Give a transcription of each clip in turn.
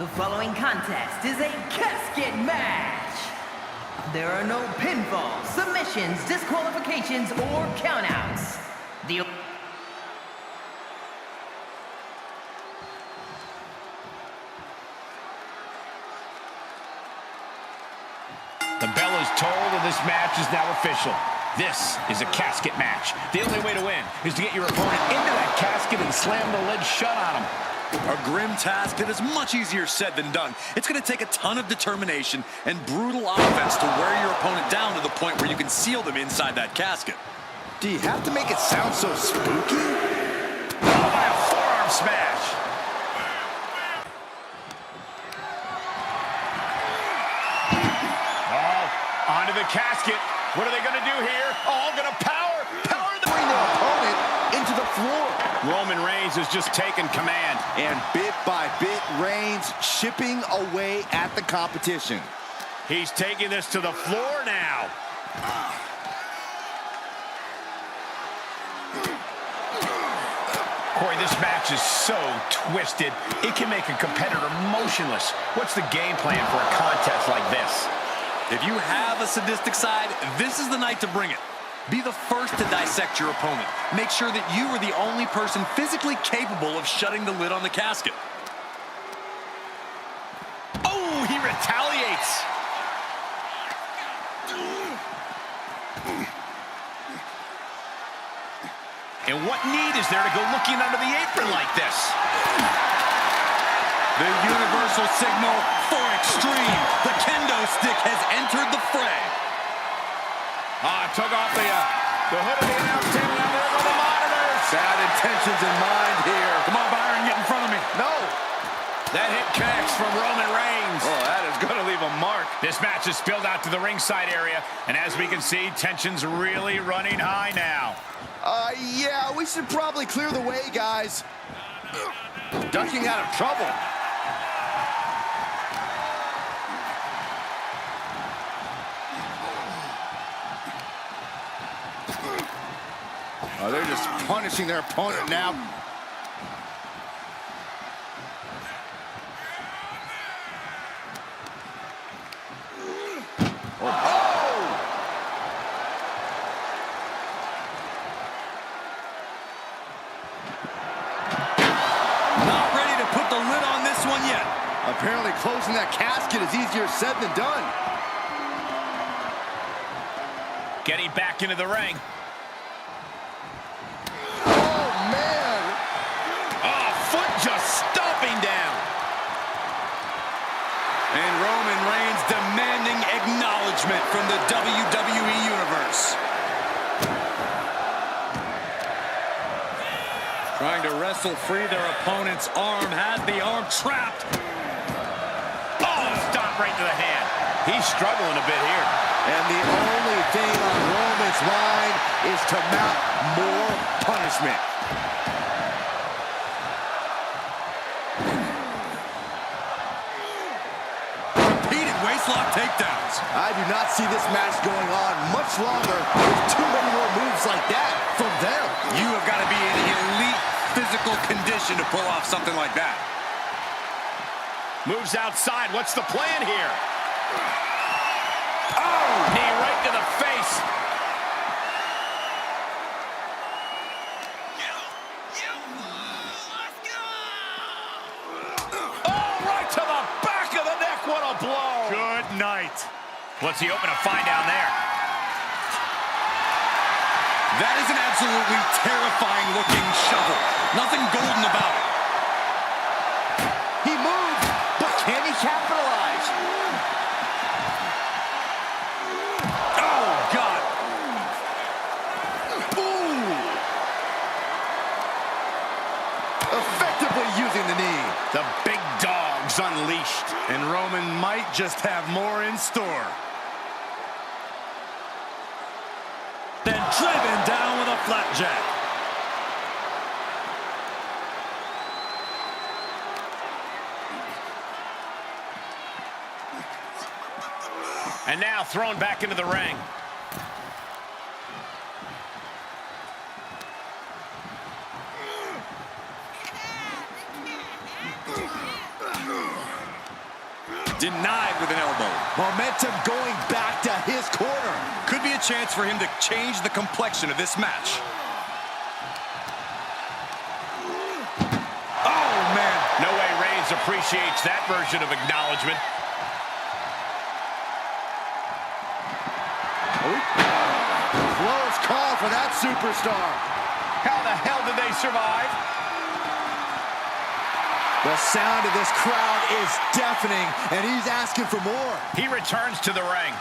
The following contest is a casket match. There are no pinfalls, submissions, disqualifications, or countouts. The bell is tolled and this match is now official. This is a casket match. The only way to win is to get your opponent into that casket and slam the lid shut on him. A grim task that is much easier said than done. It's going to take a ton of determination and brutal offense to wear your opponent down to the point where you can seal them inside that casket. Do you have to make it sound so spooky? Oh, by a forearm smash. Oh, onto the casket. What are they going to do here? Oh, going to power Bring their opponent into the floor. Roman Reigns has just taken command. And bit by bit, Reigns chipping away at the competition. He's taking this to the floor now. Corey, this match is so twisted, it can make a competitor motionless. What's the game plan for a contest like this? If you have a sadistic side, this is the night to bring it. Be the first to dissect your opponent. Make sure that you are the only person physically capable of shutting the lid on the casket. Oh, he retaliates. And what need is there to go looking under the apron like this? The universal signal for extreme. The kendo stick has entered the fray. Took off the hood of the announce table. Now there go the monitors. Bad intentions in mind here. Come on, Byron, get in front of me. No. That hit connects from Roman Reigns. Oh, that is going to leave a mark. This match is spilled out to the ringside area, and as we can see, tension's really running high now. Yeah, we should probably clear the way, guys. Ducking out of trouble. Oh, they're just punishing their opponent now. Not ready to put the lid on this one yet. Apparently closing that casket is easier said than done. Getting back into the ring. Oh, man. Oh, foot just stomping down. And Roman Reigns demanding acknowledgement from the WWE Universe. Trying to wrestle free their opponent's arm, had the arm trapped. Oh, stop right to the hand. He's struggling a bit here. And the only thing on Roman's mind is to mount more punishment. Repeated waistlock takedowns. I do not see this match going on much longer with too many more moves like that from them. You have got to be in elite physical condition to pull off something like that. Moves outside. What's the plan here? Oh, knee right to the face. Oh, right to the back of the neck. What a blow. Good night. What's he hoping to find down there? That is an absolutely terrifying looking shovel. Nothing golden about it. He moved, but can he capitalize? Oh, God. Ooh. Effectively using the knee. The big dog's unleashed. And Roman might just have more in store. Then driven down with a flapjack. And now thrown back into the ring. Denied with an elbow. Momentum going back to his corner. Could be a chance for him to change the complexion of this match. Oh, man. No way Reigns appreciates that version of acknowledgement. Close call for that superstar. How the hell did they survive? The sound of this crowd is deafening, and he's asking for more. He returns to the ring.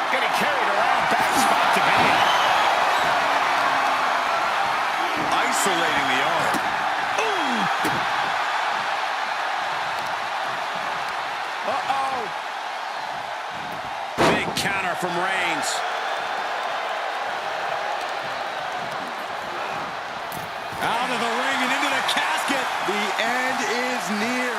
Getting carried around, bad spot to be in. Isolating the arm. Uh-oh. Big counter from Reigns. Out of the ring and into the casket. The end is near.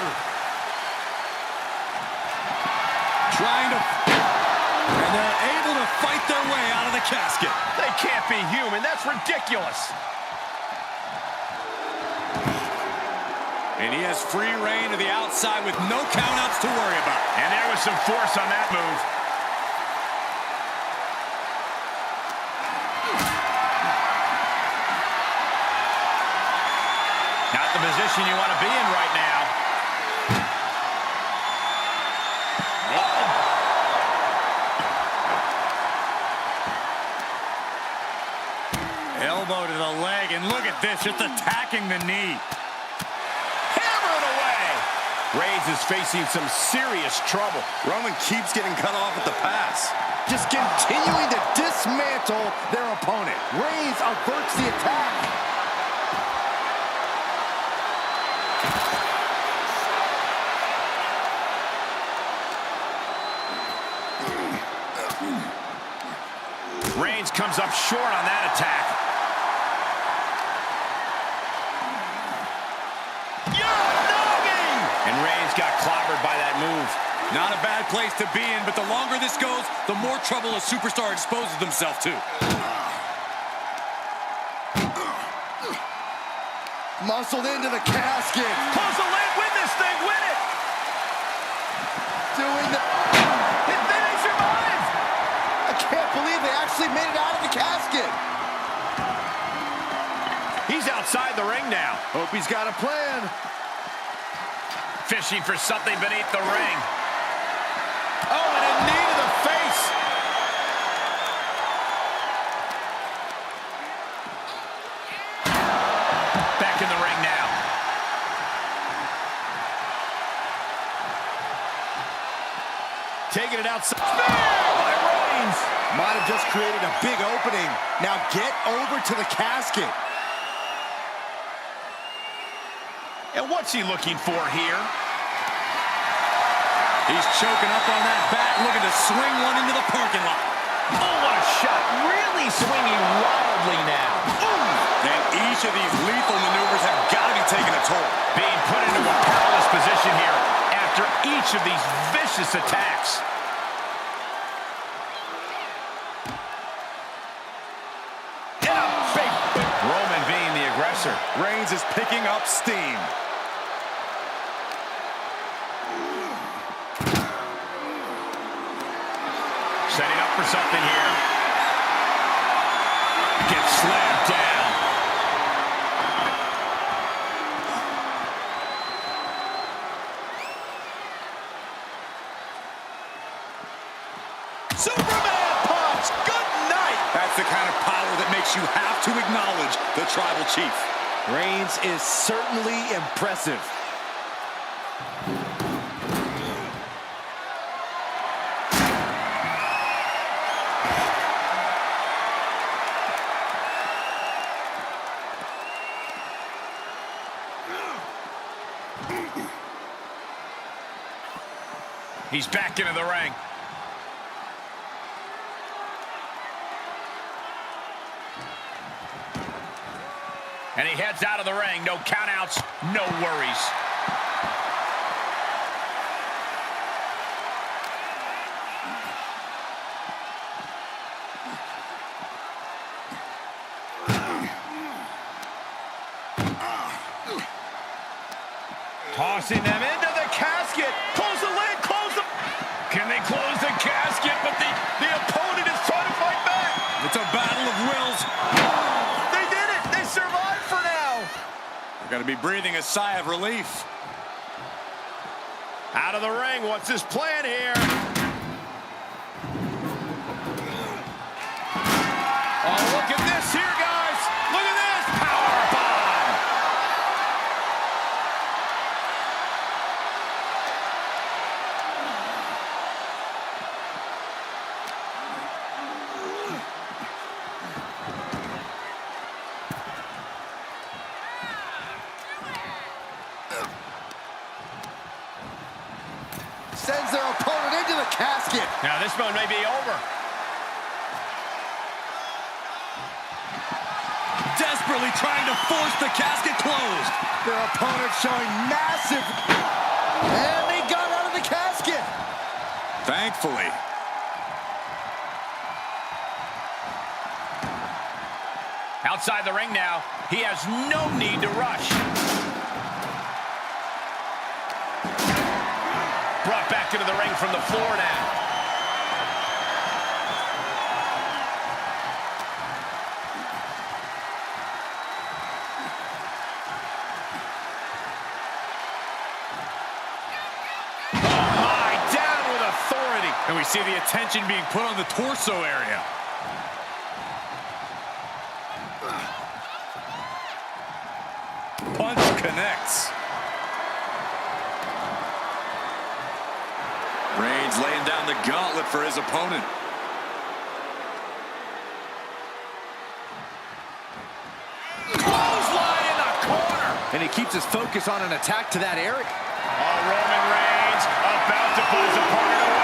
Trying to... And they're able to fight their way out of the casket. They can't be human. That's ridiculous. And he has free reign to the outside with no countouts to worry about. And there was some force on that move. Not the position you want to be in right now. Elbow to the leg, and look at this, just attacking the knee. Hammer it away. Reigns is facing some serious trouble. Roman keeps getting cut off at the pass. Just continuing to dismantle their opponent. Reigns averts the attack. Reigns comes up short on that attack. And Reigns got clobbered by that move. Not a bad place to be in, but the longer this goes, the more trouble a superstar exposes themselves to. Muscled into the casket. Close the lid, win this thing, win it! Doing the... And then they survive! I can't believe they actually made it out of the casket. He's outside the ring now. Hope he's got a plan. Fishing for something beneath the ring. Oh, and a knee to the face. Back in the ring now. Taking it outside. Spear by Reigns. Might have just created a big opening. Now get over to the casket. And what's he looking for here? He's choking up on that bat, looking to swing one into the parking lot. Oh, what a shot. Really swinging wildly now. Ooh. And each of these lethal maneuvers have got to be taking a toll. Being put into a perilous position here after each of these vicious attacks. And a big... Roman being the aggressor. Reigns is picking up steam. Setting up for something here. Gets slammed down. Superman punch! Good night! That's the kind of power that makes you have to acknowledge the tribal chief. Reigns is certainly impressive. He's back into the ring. And he heads out of the ring. No countouts, no worries. Tossing them into the casket. Close the lid, close the... Can they close the casket? But the opponent is trying to fight back. It's a battle of wills. They did it. They survived for now. They're going to be breathing a sigh of relief. Out of the ring. What's his plan here? Oh, look at this here, guys. Look at this. Power bomb. Sends their opponent into the casket. Now this one may be over. Desperately trying to force the casket closed. Their opponent showing massive... And they got out of the casket. Thankfully. Outside the ring now. He has no need to rush. Brought back into the ring from the floor now. And we see the attention being put on the torso area. Punch connects. Reigns laying down the gauntlet for his opponent. Clothesline in the corner. And he keeps his focus on an attack to that area. Oh, Roman Reigns about to put his opponent away.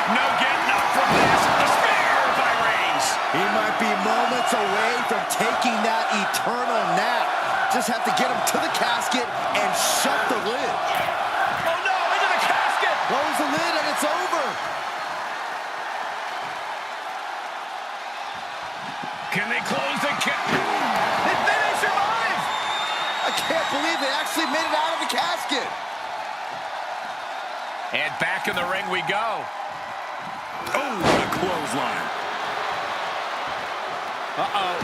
No getting up from this. The spear by Reigns. He might be moments away from taking that eternal nap. Just have to get him to the casket and shut the lid. Oh no, into the casket. Close the lid and it's over. Can they close the casket? They survive. I can't believe they actually made it out of the casket. And back in the ring we go. Oh, what a clothesline. Uh-oh.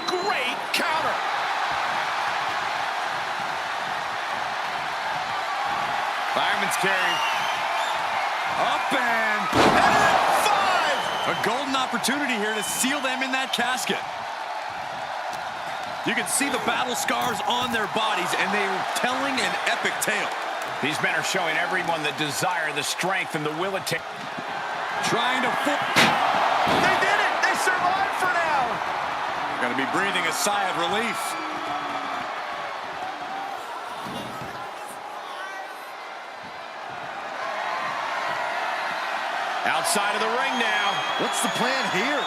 Great counter. Fireman's carry. Up and 5. A golden opportunity here to seal them in that casket. You can see the battle scars on their bodies, and they are telling an epic tale. These men are showing everyone the desire, the strength, and the will it takes. Trying to... They did it! They survived for now! Got to be breathing a sigh of relief. Outside of the ring now. What's the plan here?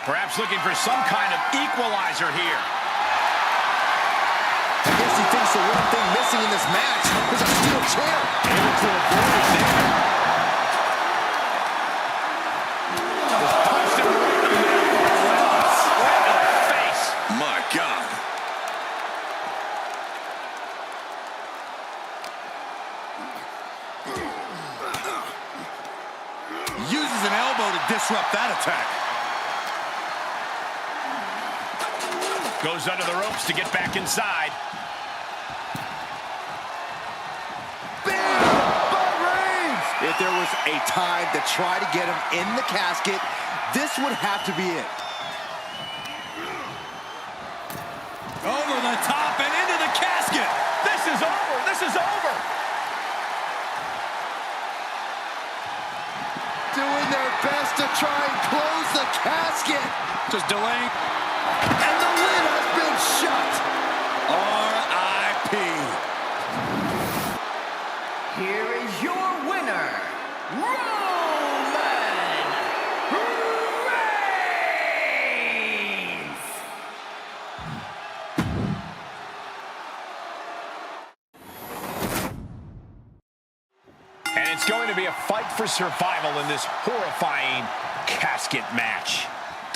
Perhaps looking for some kind of equalizer here. I guess he thinks the one thing missing in this match is a steel chair. Able to avoid it there. Just punched him right in the middle. Right in the face. My God. Uses an elbow to disrupt that attack. Goes under the ropes to get back inside. If there was a time to try to get him in the casket, this would have to be it. Over the top and into the casket. This is over. This is over. Doing their best to try and close the casket. Just delaying. And the lid has been shut. R.I.P. Here is your winner, Roman Reigns! And it's going to be a fight for survival in this horrifying casket match.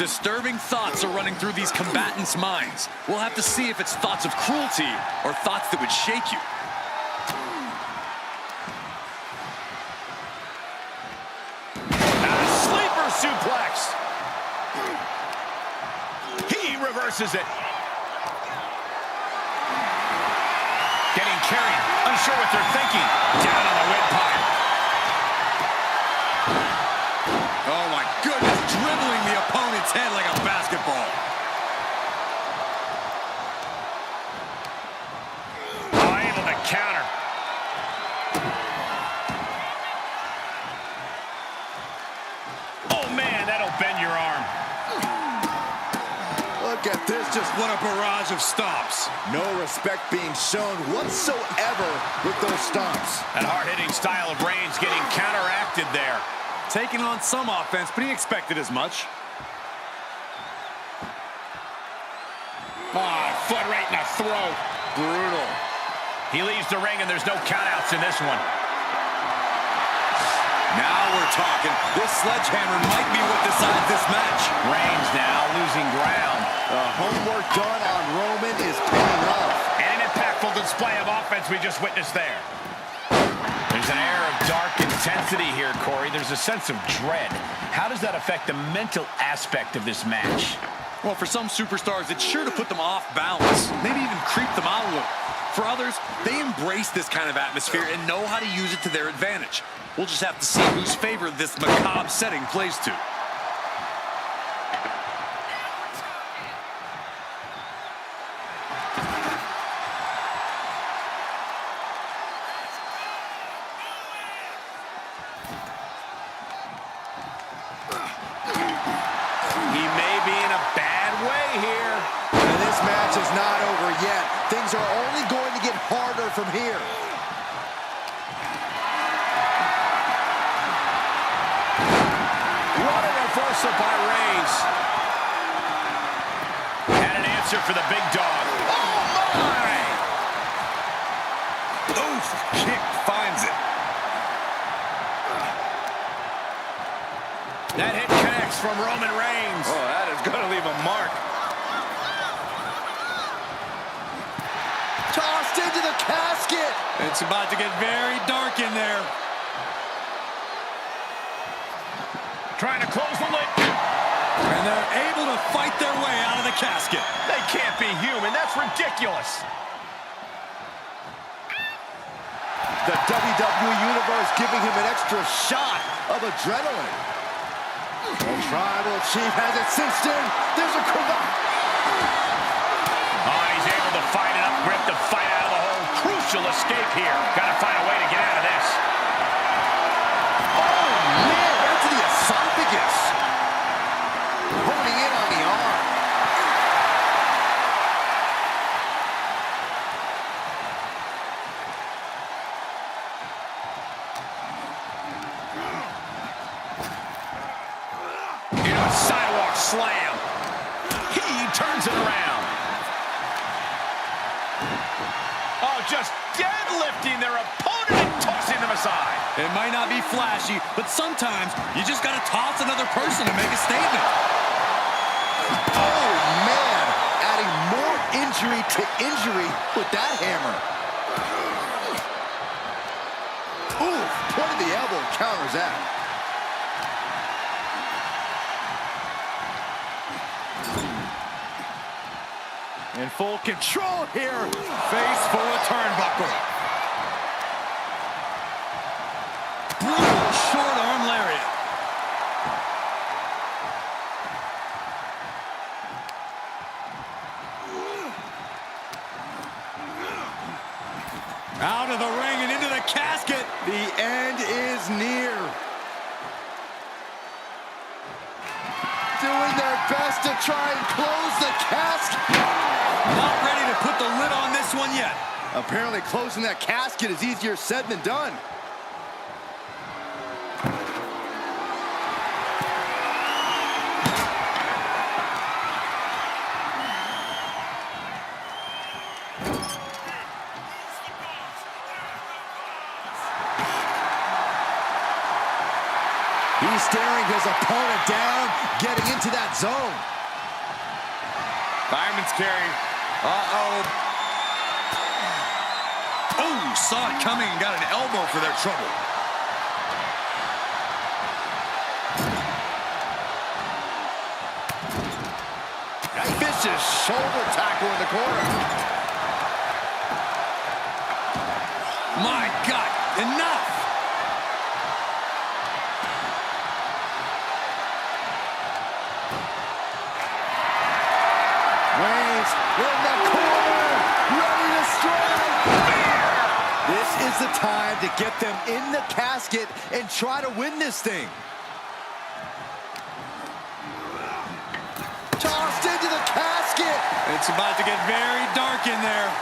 Disturbing thoughts are running through these combatants' minds. We'll have to see if it's thoughts of cruelty or thoughts that would shake you. A sleeper suplex. He reverses it. Getting carried, unsure what they're thinking. Down on the windpipe. Oh my goodness, dribbling the opponent's head like a basketball. Oh, able to counter. Oh man, that'll bend your arm. Look at this, just What a barrage of stomps. no respect being shown whatsoever with those stomps. That hard-hitting style of Reigns getting counteracted there. Taking on some offense, but he expected as much. Oh, foot right in the throat. Brutal. He leaves the ring, and there's no countouts in this one. Now we're talking. This sledgehammer might be what decides this match. Reigns now losing ground. The homework done on Roman is paying off. And an impactful display of offense we just witnessed there. There's an air of dark intensity here, Corey. There's a sense of dread. How does that affect the mental aspect of this match? Well, for some superstars, it's sure to put them off balance. Maybe even creep them out a little. For others, they embrace this kind of atmosphere and know how to use it to their advantage. We'll just have to see whose favor this macabre setting plays to. He may be in a bad way here. And this match is not over yet. Things are only going to get harder from here. What a reversal by Reigns. And an answer for the big dog. Oh, my! Oof, kick finds it. That hit connects from Roman Reigns. Oh, that is going to leave a mark. Tossed into the casket. It's about to get very dark in there. Trying to close the lid. And they're able to fight their way out of the casket. They can't be human. That's ridiculous. The WWE Universe giving him an extra shot of adrenaline. The Tribal Chief has it cinched in. There's a cravat. Oh, he's able to find enough grip to fight out of the hole. Crucial escape here. Got to find a way to get out of this. Oh, man, right to the esophagus. Honing in on the arm. Into a sidewalk slam. He turns it around. Oh, just deadlifting their opponent and tossing them aside. It might not be flashy, but sometimes you just got to toss another person to make a statement. Oh, man. Adding more injury to injury with that hammer. Ooh, point of the elbow counters that. In full control here. Face full of turnbuckle. Brutal short arm lariat. Out of the ring and into the casket. The end is near. Doing their best to try and close the casket. Not ready to put the lid on this one yet. Apparently closing that casket is easier said than done. He's staring his opponent down, getting into that zone. Fireman's carry. Uh-oh. Oh, saw it coming and got an elbow for their trouble. Vicious shoulder tackle in the corner. My God, enough! Reigns in the corner, ready to strike. This is the time to get them in the casket and try to win this thing. Tossed into the casket. It's about to get very dark in there.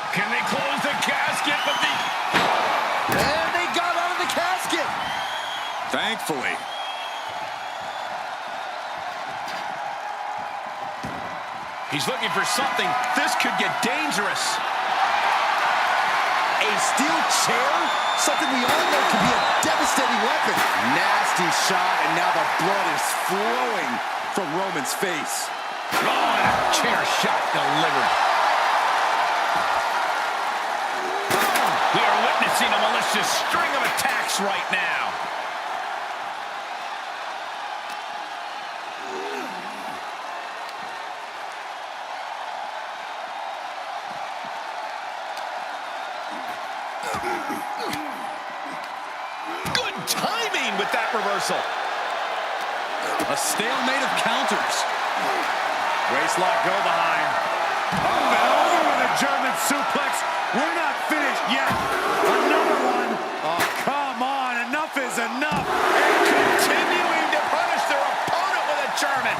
Can they close the casket? And they got out of the casket. Thankfully. He's looking for something. This could get dangerous. A steel chair? Something we all know can be a devastating weapon. Nasty shot, and now the blood is flowing from Roman's face. Oh, and a chair shot delivered. We are witnessing a malicious string of attacks right now. Good timing with that reversal. A stalemate of counters. Waistlock go behind. Up and over with a German suplex. We're not finished yet. Another one. Oh, come on. Enough is enough. And continuing to punish their opponent with a German.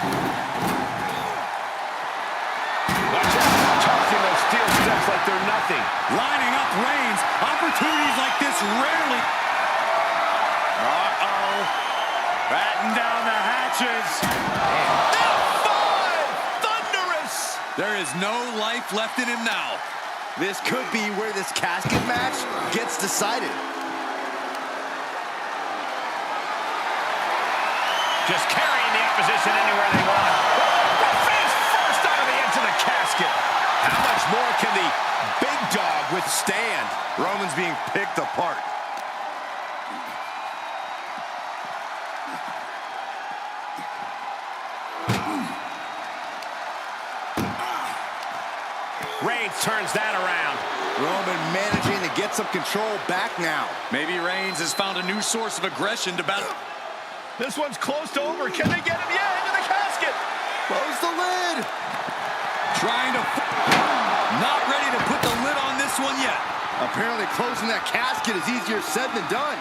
Watch out. Tossing those steel steps like they're nothing. Lining up Reigns. Opportunities like this rarely. Uh-oh. Batten down the hatches. Thunderous. There is no life left in him now. This could be where this casket match gets decided. Just carrying the opposition anywhere they want. Face first out of the edge of the casket. How much more can the big dog withstand? Roman's being picked apart. Reigns turns that around. Roman managing to get some control back now. Maybe Reigns has found a new source of aggression to battle. This one's close to over. Can they get him? Yeah, into the casket. Close the lid. Trying to... Not ready to put the lid on this one yet. Apparently closing that casket is easier said than done.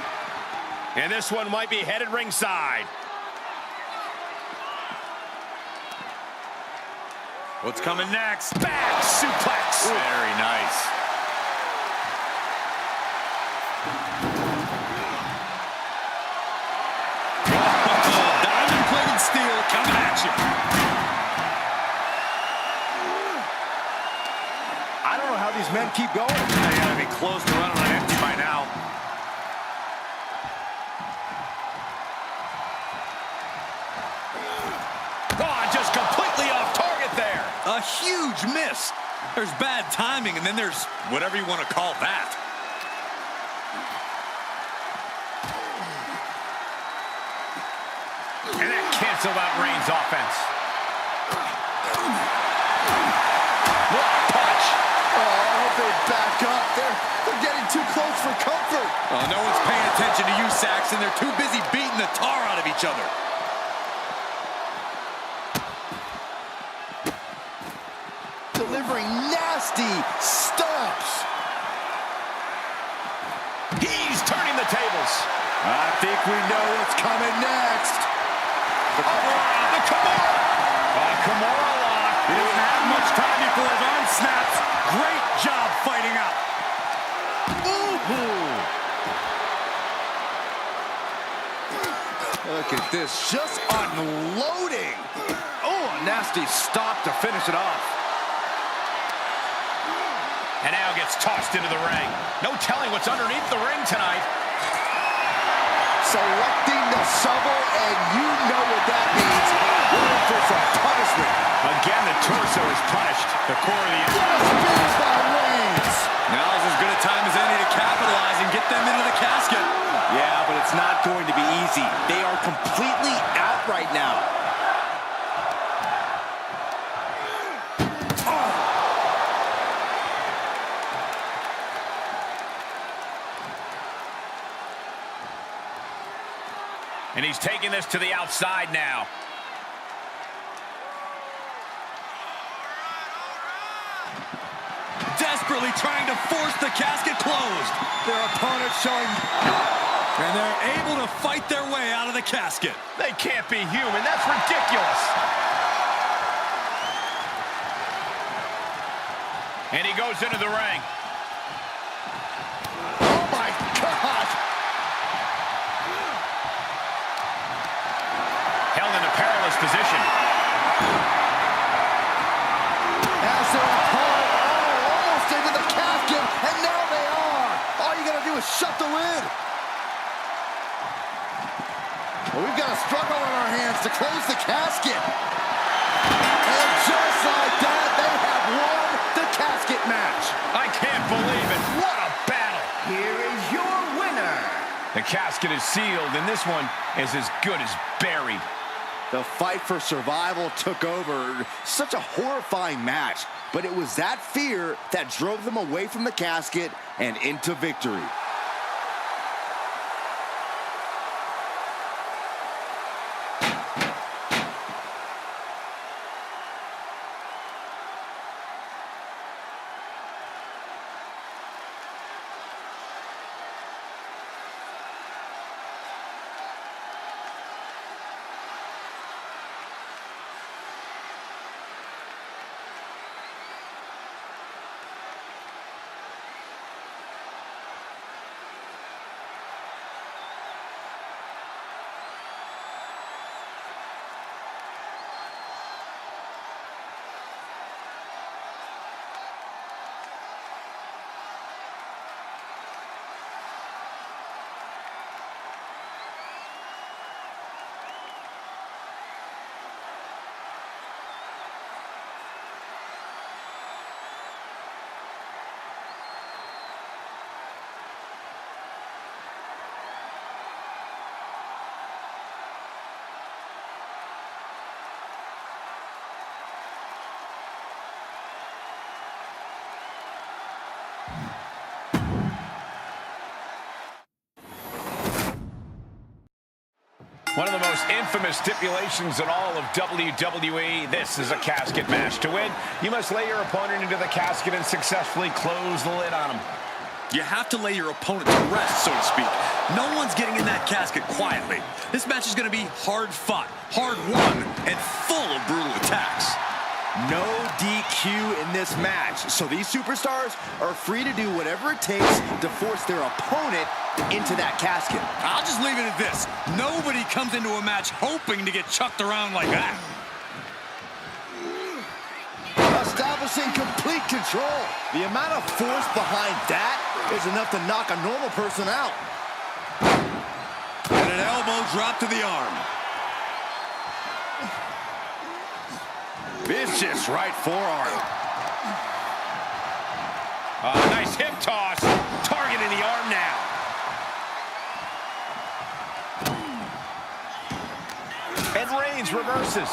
And this one might be headed ringside. What's coming next? Back suplex. Very nice. Diamond-plated steel coming at you. I don't know how these men keep going. They gotta be close to running on empty by now. Oh, just completely off target there. A huge miss. There's bad timing, and then there's whatever you want to call that. And that canceled out Reigns' offense. What a punch. Oh, I hope they back up. They're getting too close for comfort. Oh, no one's paying attention to you, Saxton. They're too busy beating the tar out of each other. Delivering nasty stomps. He's turning the tables. I think we know what's coming next. The Kimura. Kimura lock. He doesn't have much time before his arm snaps. Great job fighting out. Ooh. Look at this, just unloading. Oh, a nasty stop to finish it off. And now gets tossed into the ring. No telling what's underneath the ring tonight. selecting the shovel, and you know what that means. We're in for some punishment. Again, the torso is punished. The core of the... What a spear by Reigns! Now's as good a time as any to capitalize and get them into the casket. Yeah, but it's not going to be easy. They are completely out right now. And he's taking this to the outside now. Desperately trying to force the casket closed. Their opponent showing... And they're able to fight their way out of the casket. They can't be human. That's ridiculous. And he goes into the ring. Oh, my God! Held in a perilous position. As their opponent almost into the casket, and now they are. All you gotta do is shut the lid. Well, we've got a struggle on our hands to close the casket. And just like that, they have won the casket match. I can't believe it. What a battle. Here is your winner. The casket is sealed, and this one is as good as buried. The fight for survival took over. Such a horrifying match, but it was that fear that drove them away from the casket and into victory. One of the most infamous stipulations in all of WWE. This is a casket match. To win, you must lay your opponent into the casket and successfully close the lid on him. You have to lay your opponent to rest, so to speak. No one's getting in that casket quietly. This match is going to be hard fought, hard won, and full of brutal attacks. No DQ in this match, so these superstars are free to do whatever it takes to force their opponent into that casket. I'll just leave it at this. Nobody comes into a match hoping to get chucked around like that. Establishing complete control. The amount of force behind that is enough to knock a normal person out. And an elbow drop to the arm. Vicious right forearm. Nice hip toss. Targeting the arm now. And Reigns reverses.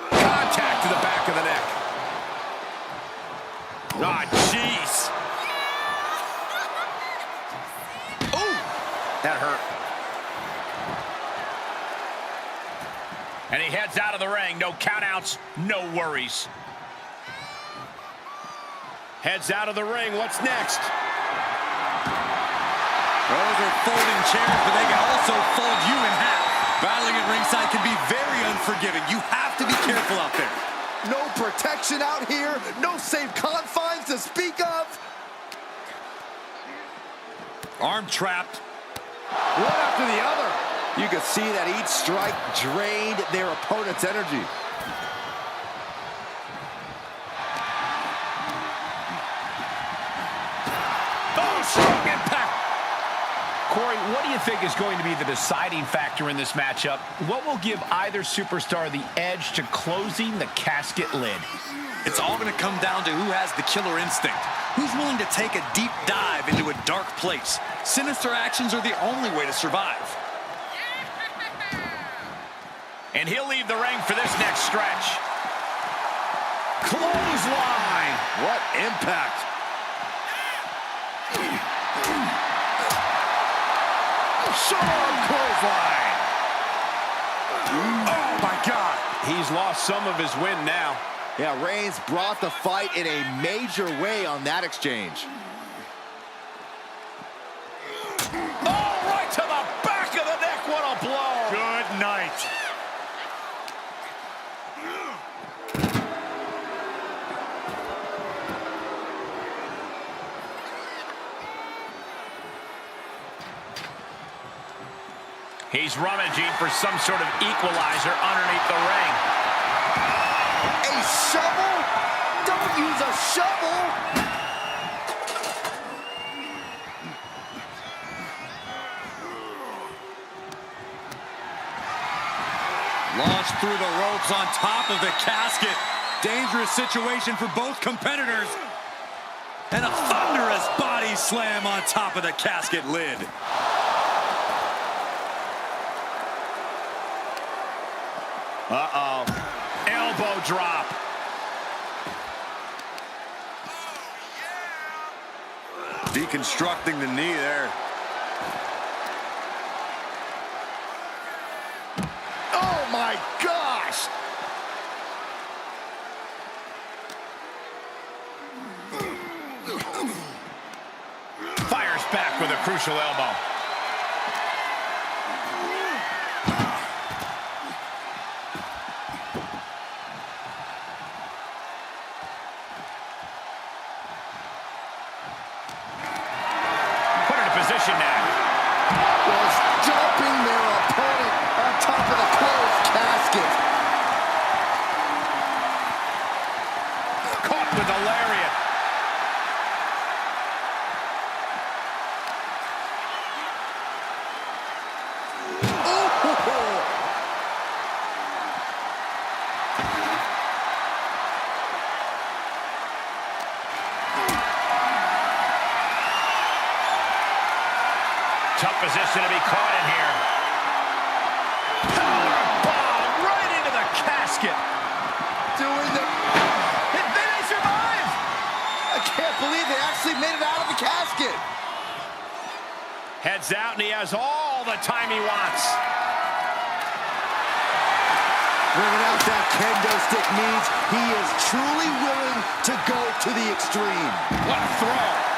Contact to the back of the neck. Ah, jeez. Ooh, that hurt. And he heads out of the ring. No countouts, no worries. Heads out of the ring. What's next? Those are folding chairs, but they can also fold you in half. Battling at ringside can be very unforgiving. You have to be careful out there. No protection out here. No safe confines to speak of. Arm trapped. One after the other. You could see that each strike drained their opponent's energy. Oh, strong impact. what do you think is going to be the deciding factor in this matchup? What will give either superstar the edge to closing the casket lid? It's all going to come down to who has the killer instinct. Who's willing to take a deep dive into a dark place? Sinister actions are the only way to survive. And he'll leave the ring for this next stretch. Clothesline. What impact. Sharp clothesline. Oh, my God. He's lost some of his wind now. Yeah, Reigns brought the fight in a major way on that exchange. Oh, right to the back of the neck. What a blow. Good night. He's rummaging for some sort of equalizer underneath the ring. A shovel? Don't use a shovel! Launched through the ropes on top of the casket. Dangerous situation for both competitors. And a thunderous body slam on top of the casket lid. Uh-oh. Elbow drop. Deconstructing the knee there. Oh, my gosh! Fires back with a crucial elbow. Now. Was jumping their opponent on top of the closed casket. Caught with a lariat. Tough position to be caught in here. Power bomb right into the casket. Doing the... Did they survive? I can't believe they actually made it out of the casket. Heads out, and he has all the time he wants. Bringing out that kendo stick means he is truly willing to go to the extreme. What a throw.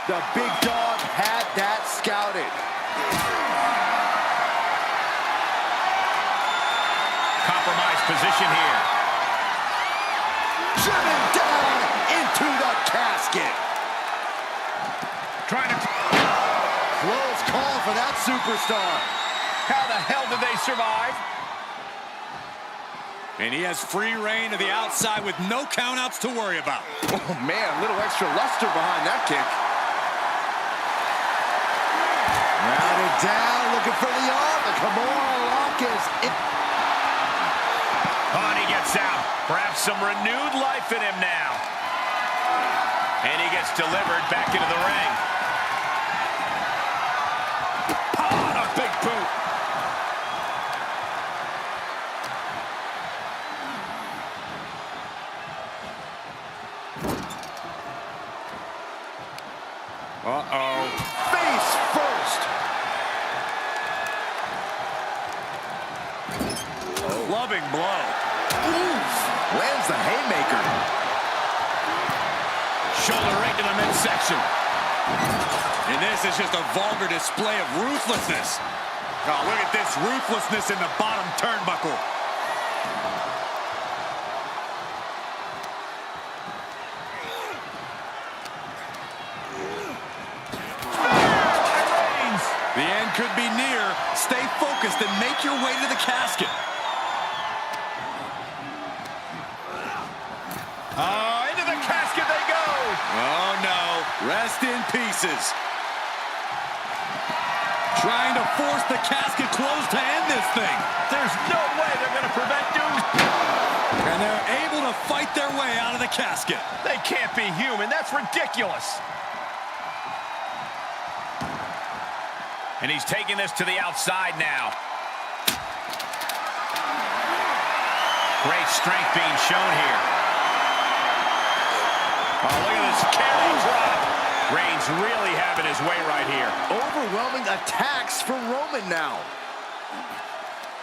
The big dog had that scouted. Compromised position here. Driven down into the casket. Trying to... Close call for that superstar. How the hell did they survive? And he has free reign to the outside with no countouts to worry about. Oh, man, a little extra luster behind that kick. Rounded down, looking for the arm. The Kimura lock is in. Oh, and he gets out. Perhaps some renewed life in him now. And he gets delivered back into the ring. Oh, and a big boot. Uh-oh. Face first. Loving blow. Oof. Lands the haymaker. Shoulder right to the midsection. And this is just a vulgar display of ruthlessness. Oh, look at this ruthlessness in the bottom turnbuckle. focused and make your way to the casket. Into the casket they go. Oh, no. Rest in pieces. Trying to force the casket closed to end this thing. There's no way they're going to prevent doom. And they're able to fight their way out of the casket. They can't be human. That's ridiculous. And he's taking this to the outside now. Great strength being shown here. Oh, look at this carry drop. Reigns really having his way right here. Overwhelming attacks from Roman now.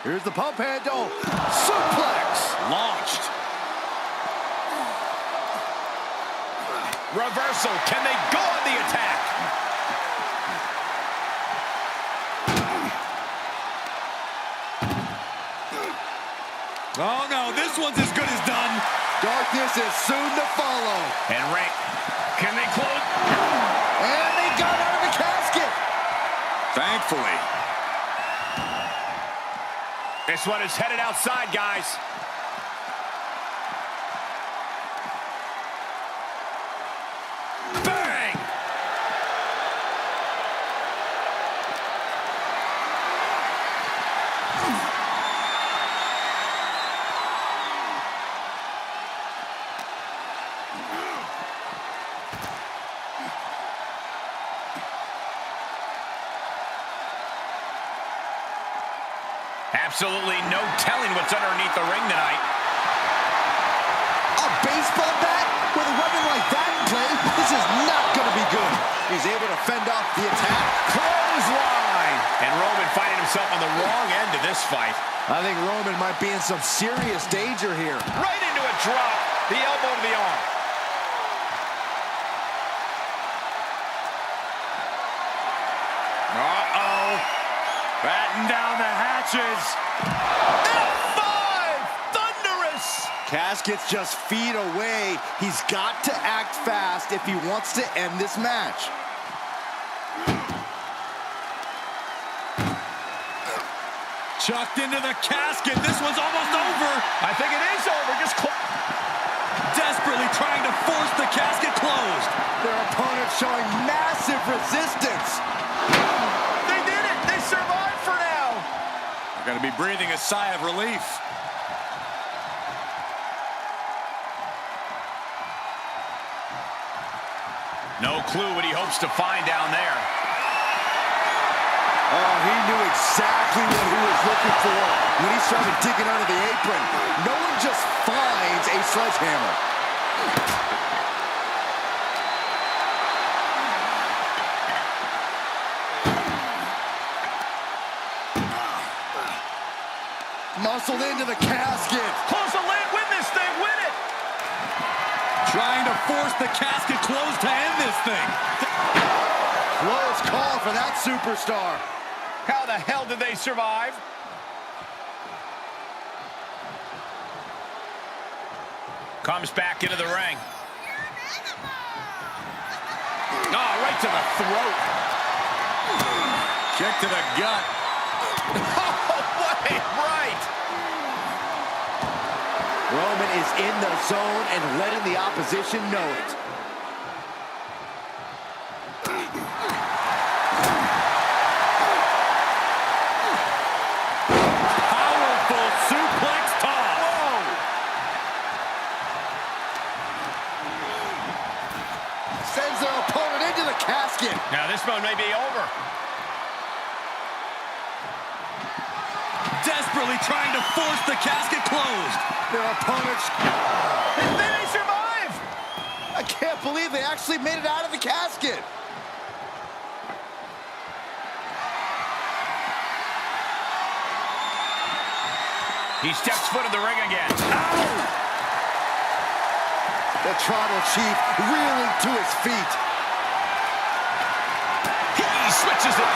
Here's the pump handle. Suplex. Launched. Reversal. Can they go on the attack? Oh, no. This one's as good as done. Darkness is soon to follow. And can they close? And they got out of the casket. Thankfully. This one is headed outside, guys. Bang! Absolutely no telling what's underneath the ring tonight. A baseball bat with a weapon like that in play? This is not going to be good. He's able to fend off the attack. Clothesline! And Roman finding himself on the wrong end of this fight. I think Roman might be in some serious danger here. Right into a drop. The elbow to the arm. Uh-oh. Batten down the hatches. F5! Thunderous! Casket's just feet away. He's got to act fast if he wants to end this match. Chucked into the casket. This one's almost over. I think it is over. Just desperately trying to force the casket closed. Their opponent showing massive resistance. They did it. They survived for now. Got to be breathing a sigh of relief. No clue what he hopes to find down there. Oh, he knew exactly what he was looking for when he started digging under the apron. No one just finds a sledgehammer. Muscled into the casket. Close the lid, win this thing, win it! Trying to force the casket closed to end this thing. Close call for that superstar. How the hell did they survive? Comes back into the ring. Oh, right to the throat. Kick to the gut. Oh, wait, right. Roman is in the zone and letting the opposition know it. Powerful suplex toss. Whoa. Sends their opponent into the casket. Now this one may be over. Desperately trying to force the casket closed. Their opponents. And then they survive. I can't believe they actually made it out of the casket. He steps foot in the ring again. Ow! The Tribal Chief reeling to his feet. He switches it.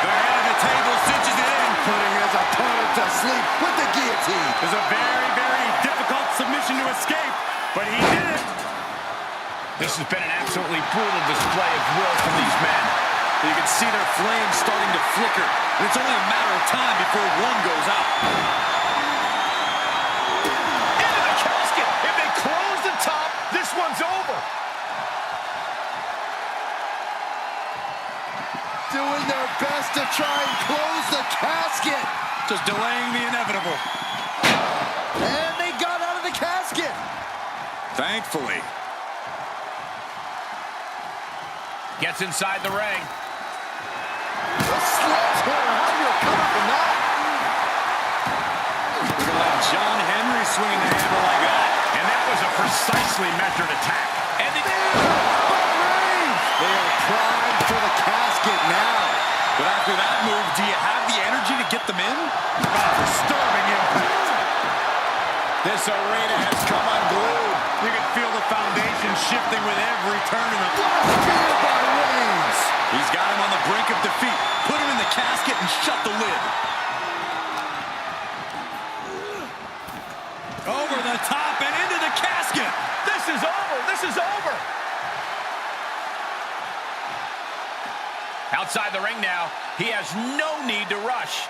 The head of the table cinches it in. Putting his opponent to sleep with the guillotine. It was a very, very difficult submission to escape, but he did it. This has been an absolutely brutal display of will from these men. You can see their flames starting to flicker. And it's only a matter of time before one goes out. Into the casket. If they close the top, this one's over. Doing their best to try and close the casket. Just delaying the inevitable. And they got out of the casket. Thankfully. Gets inside the ring. The sledgehammer. How do you come up from that? We're going to let John Henry swinging the hammer like that. And that was a precisely measured attack. And They are primed for the casket now. But after that move, do you have the energy to get them in? Disturbing impact. this arena has come unglued. You can feel the foundation shifting with every turn in the... Spear by Reigns. He's got him on the brink of defeat. Put him in the casket and shut the lid. Over the top and into the casket. This is over. This is over. Outside the ring now. He has no need to rush.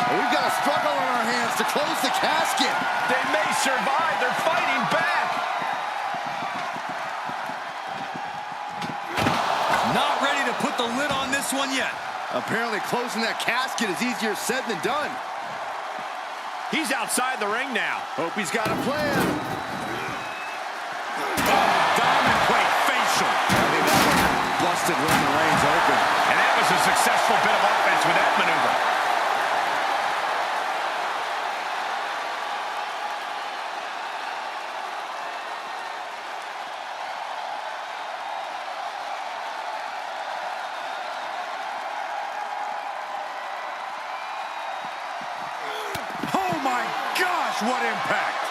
We've got a struggle on our hands to close the casket. They may survive. They're fighting back. Not ready to put the lid on this one yet. Apparently closing that casket is easier said than done. He's outside the ring now. Hope he's got a plan. Diamond plate facial. I think that one busted Roman Reigns open. And that was a successful bit of offense with that maneuver. Oh my gosh, what impact!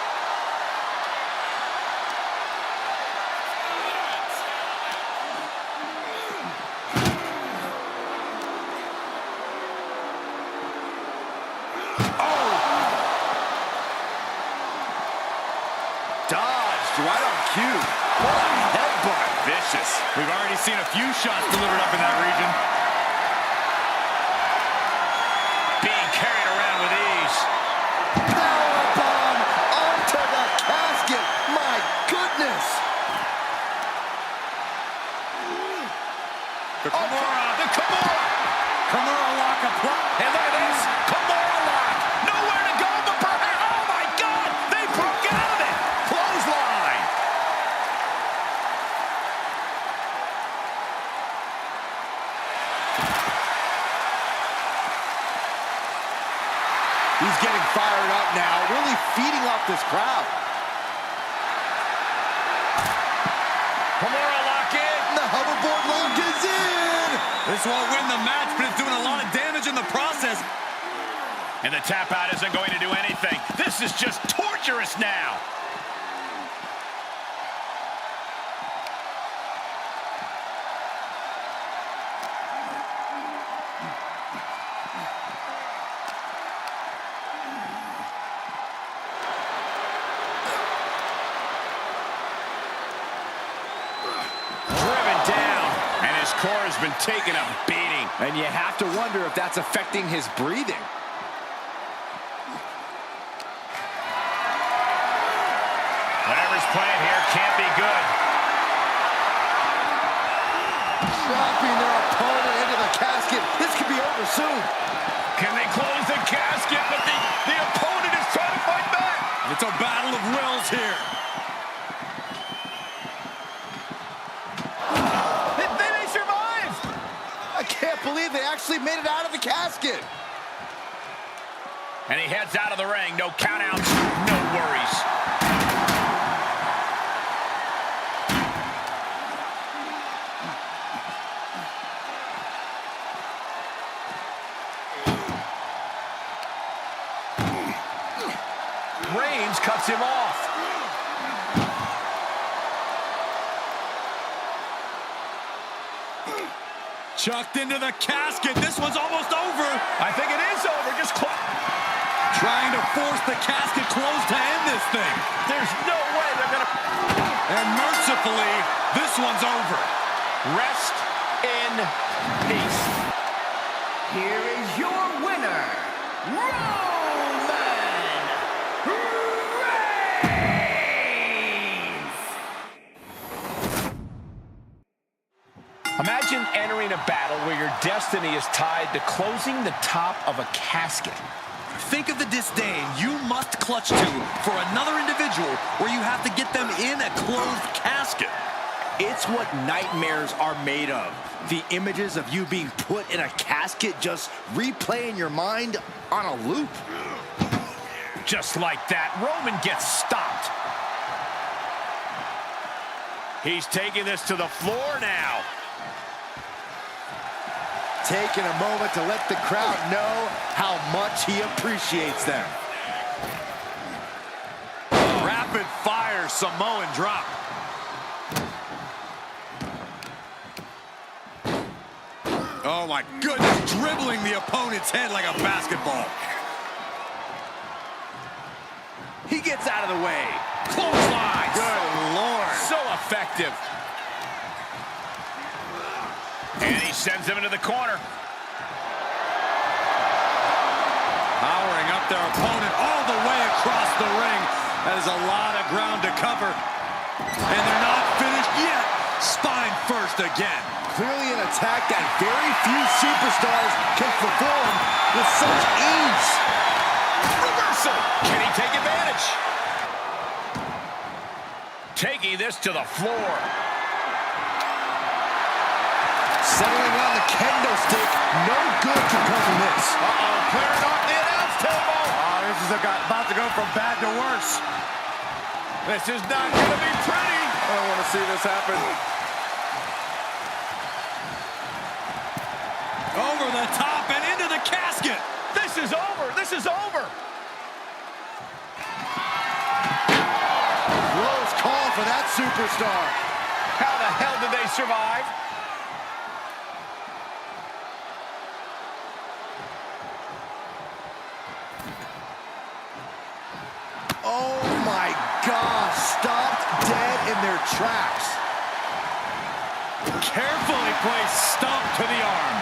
Dodged right on cue. What a headbutt. Vicious. We've already seen a few shots delivered up in that region. Being carried around with ease. Powerbomb onto the casket. My goodness. The Kimura. The Kimura. Kimura lock applied. And look at this. Kimura lock. Nowhere to go but perhaps. Oh, my God. They broke out of it. Clothesline. He's getting fired up now, really feeding off this crowd. Kimura lock in. The hoverboard lock is in. This won't win the match, but it's doing a lot of damage in the process. And the tap out isn't going to do anything. This is just torturous now. Driven down, and his core has been taking a beating. And you have to wonder if that's affecting his breathing. Whatever's playing here can't be good. Dropping their opponent into the casket. This could be over soon. Can they close the casket? But the opponent is trying to fight back. It's a battle of wills here. They survived. I can't believe they actually made it out of the casket. And he heads out of the ring. No countouts, no worries. Reigns cuts him off. Chucked into the casket. This one's almost over. I think it is over. Just Trying to force the casket closed to end this thing. there's no way they're going to... And mercifully, this one's over. Rest in peace. Here is your winner, Roman Reigns! Imagine entering a battle where your destiny is tied to closing the top of a casket. Think of the disdain you must clutch to for another individual where you have to get them in a closed casket. It's what nightmares are made of. The images of you being put in a casket just replay in your mind on a loop. Just like that, Roman gets stopped. He's taking this to the floor now. Taking a moment to let the crowd know how much he appreciates them. Rapid fire Samoan drop. Oh my goodness, dribbling the opponent's head like a basketball. He gets out of the way. Clotheslines. Good Lord. So effective. And he sends him into the corner. Powering up their opponent all the way across the ring. That is a lot of ground to cover. And they're not finished yet. Spine first again. Clearly an attack that very few superstars can perform with such ease. Reversal. Can he take advantage? Taking this to the floor. Settling on the kendo stick. No good can come from this. Clearing off the announce table. Oh, this is about to go from bad to worse. This is not going to be pretty. I don't want to see this happen. Over the top and into the casket. This is over. This is over. Close call for that superstar. How the hell did they survive? Oh my gosh, stopped dead in their tracks. Carefully placed stomp to the arm.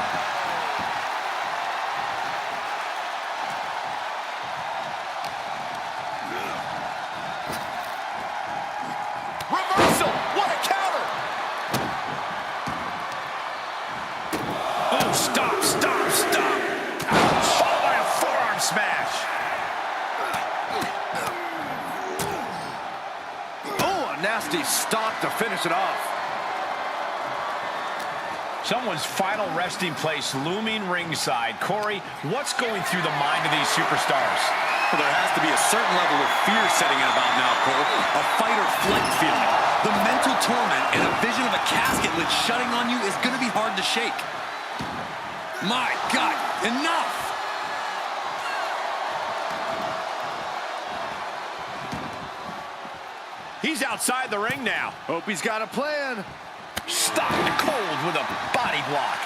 Reversal. What a counter. Oh, stop, stop, stop. Followed by a forearm smash. Oh, a nasty stop to finish it off. Someone's final resting place looming ringside. Corey, what's going through the mind of these superstars? Well, there has to be a certain level of fear setting in about now, Cole. A fight or flight feeling. The mental torment and a vision of a casket lid shutting on you is going to be hard to shake. My God, enough! He's outside the ring now. Hope he's got a plan. Stopped cold with a body block.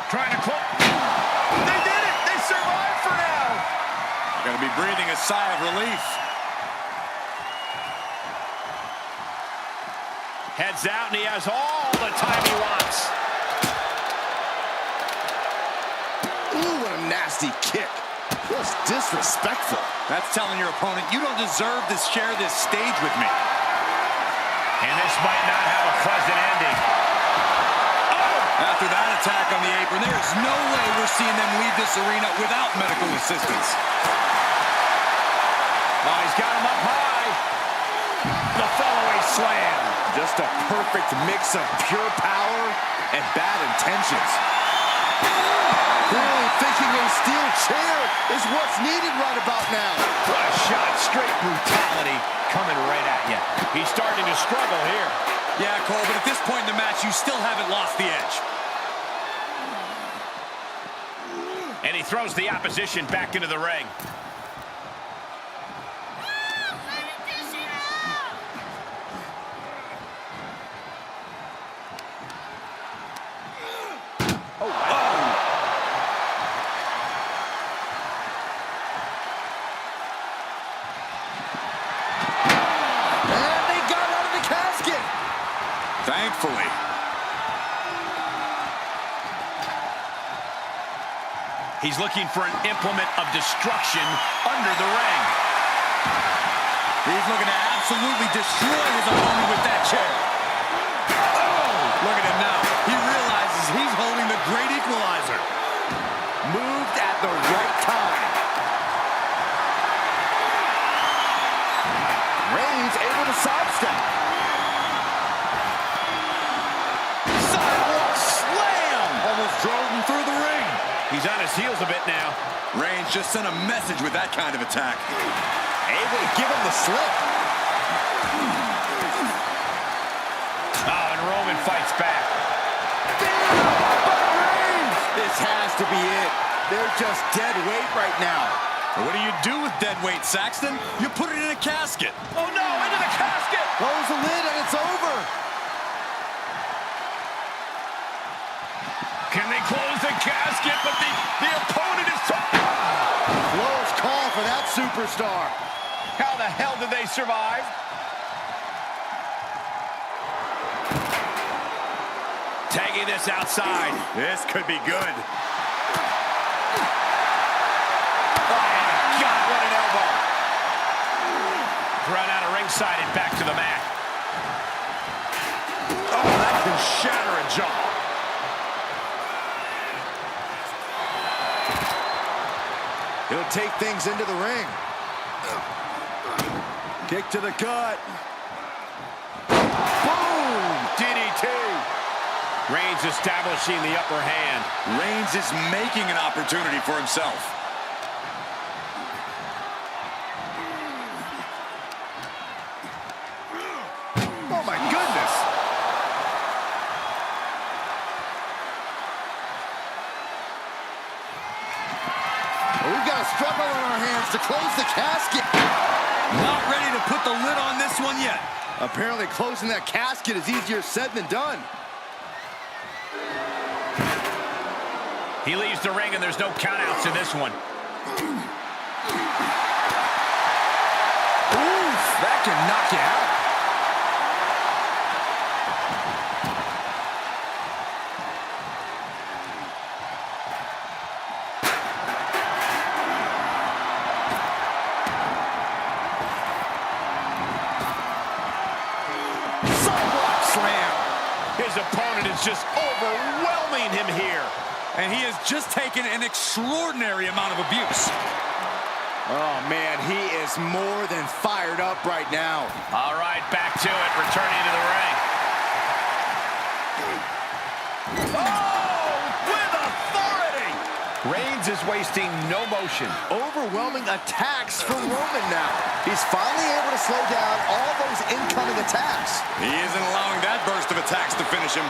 Trying to close. They did it! They survived for now! Going to be breathing a sigh of relief. Heads out, and he has all the time he wants. Ooh, what a nasty kick. Just disrespectful. That's telling your opponent, you don't deserve to share this stage with me. And this might not have a pleasant ending. After that attack on the apron, there is no way we're seeing them leave this arena without medical assistance. Oh, he's got him up high. The fallaway slam. Just a perfect mix of pure power and bad intentions. Clearly thinking a steel chair is what's needed right about now. What a shot. Straight brutality coming right at you. He's starting to struggle here. Yeah, Cole, but at this point in the match, you still haven't lost the edge. And he throws the opposition back into the ring. He's looking for an implement of destruction under the ring. He's looking to absolutely destroy his opponent with that chair. Oh, look at him now. He realizes he's holding the great equalizer. Moved at the right time. Reigns able to sidestep. Sidewalk slam! Almost drove him through the ring. He's on his heels a bit now. Reigns just sent a message with that kind of attack. Able to give him the slip. Oh, and Roman fights back. This has to be it. They're just dead weight right now. What do you do with dead weight, Saxton? You put it in a casket. Oh no, into the casket! Close the lid and it's over. Can they close the casket? But the opponent is Close call for that superstar. How the hell did they survive? Tagging this outside. This could be good. God, what an elbow. Run out of ringside and back to the mat. Oh, that can shatter a jaw. He'll take things into the ring. Kick to the gut. Boom! DDT. Reigns establishing the upper hand. Reigns is making an opportunity for himself. Oh my goodness! We've got a struggle on our hands to close the casket. Not ready to put the lid on this one yet. Apparently closing that casket is easier said than done. He leaves the ring and there's no countouts in this one. Oof, that can knock you out. Sidewalk slam. His opponent is just overwhelming him here. And he has just taken an extraordinary amount of abuse. Oh, man, he is more than fired up right now. All right, back to it, returning to the ring. Oh, with authority! Reigns is wasting no motion. Overwhelming attacks from Roman now. He's finally able to slow down all those incoming attacks. He isn't allowing that burst of attacks to finish him.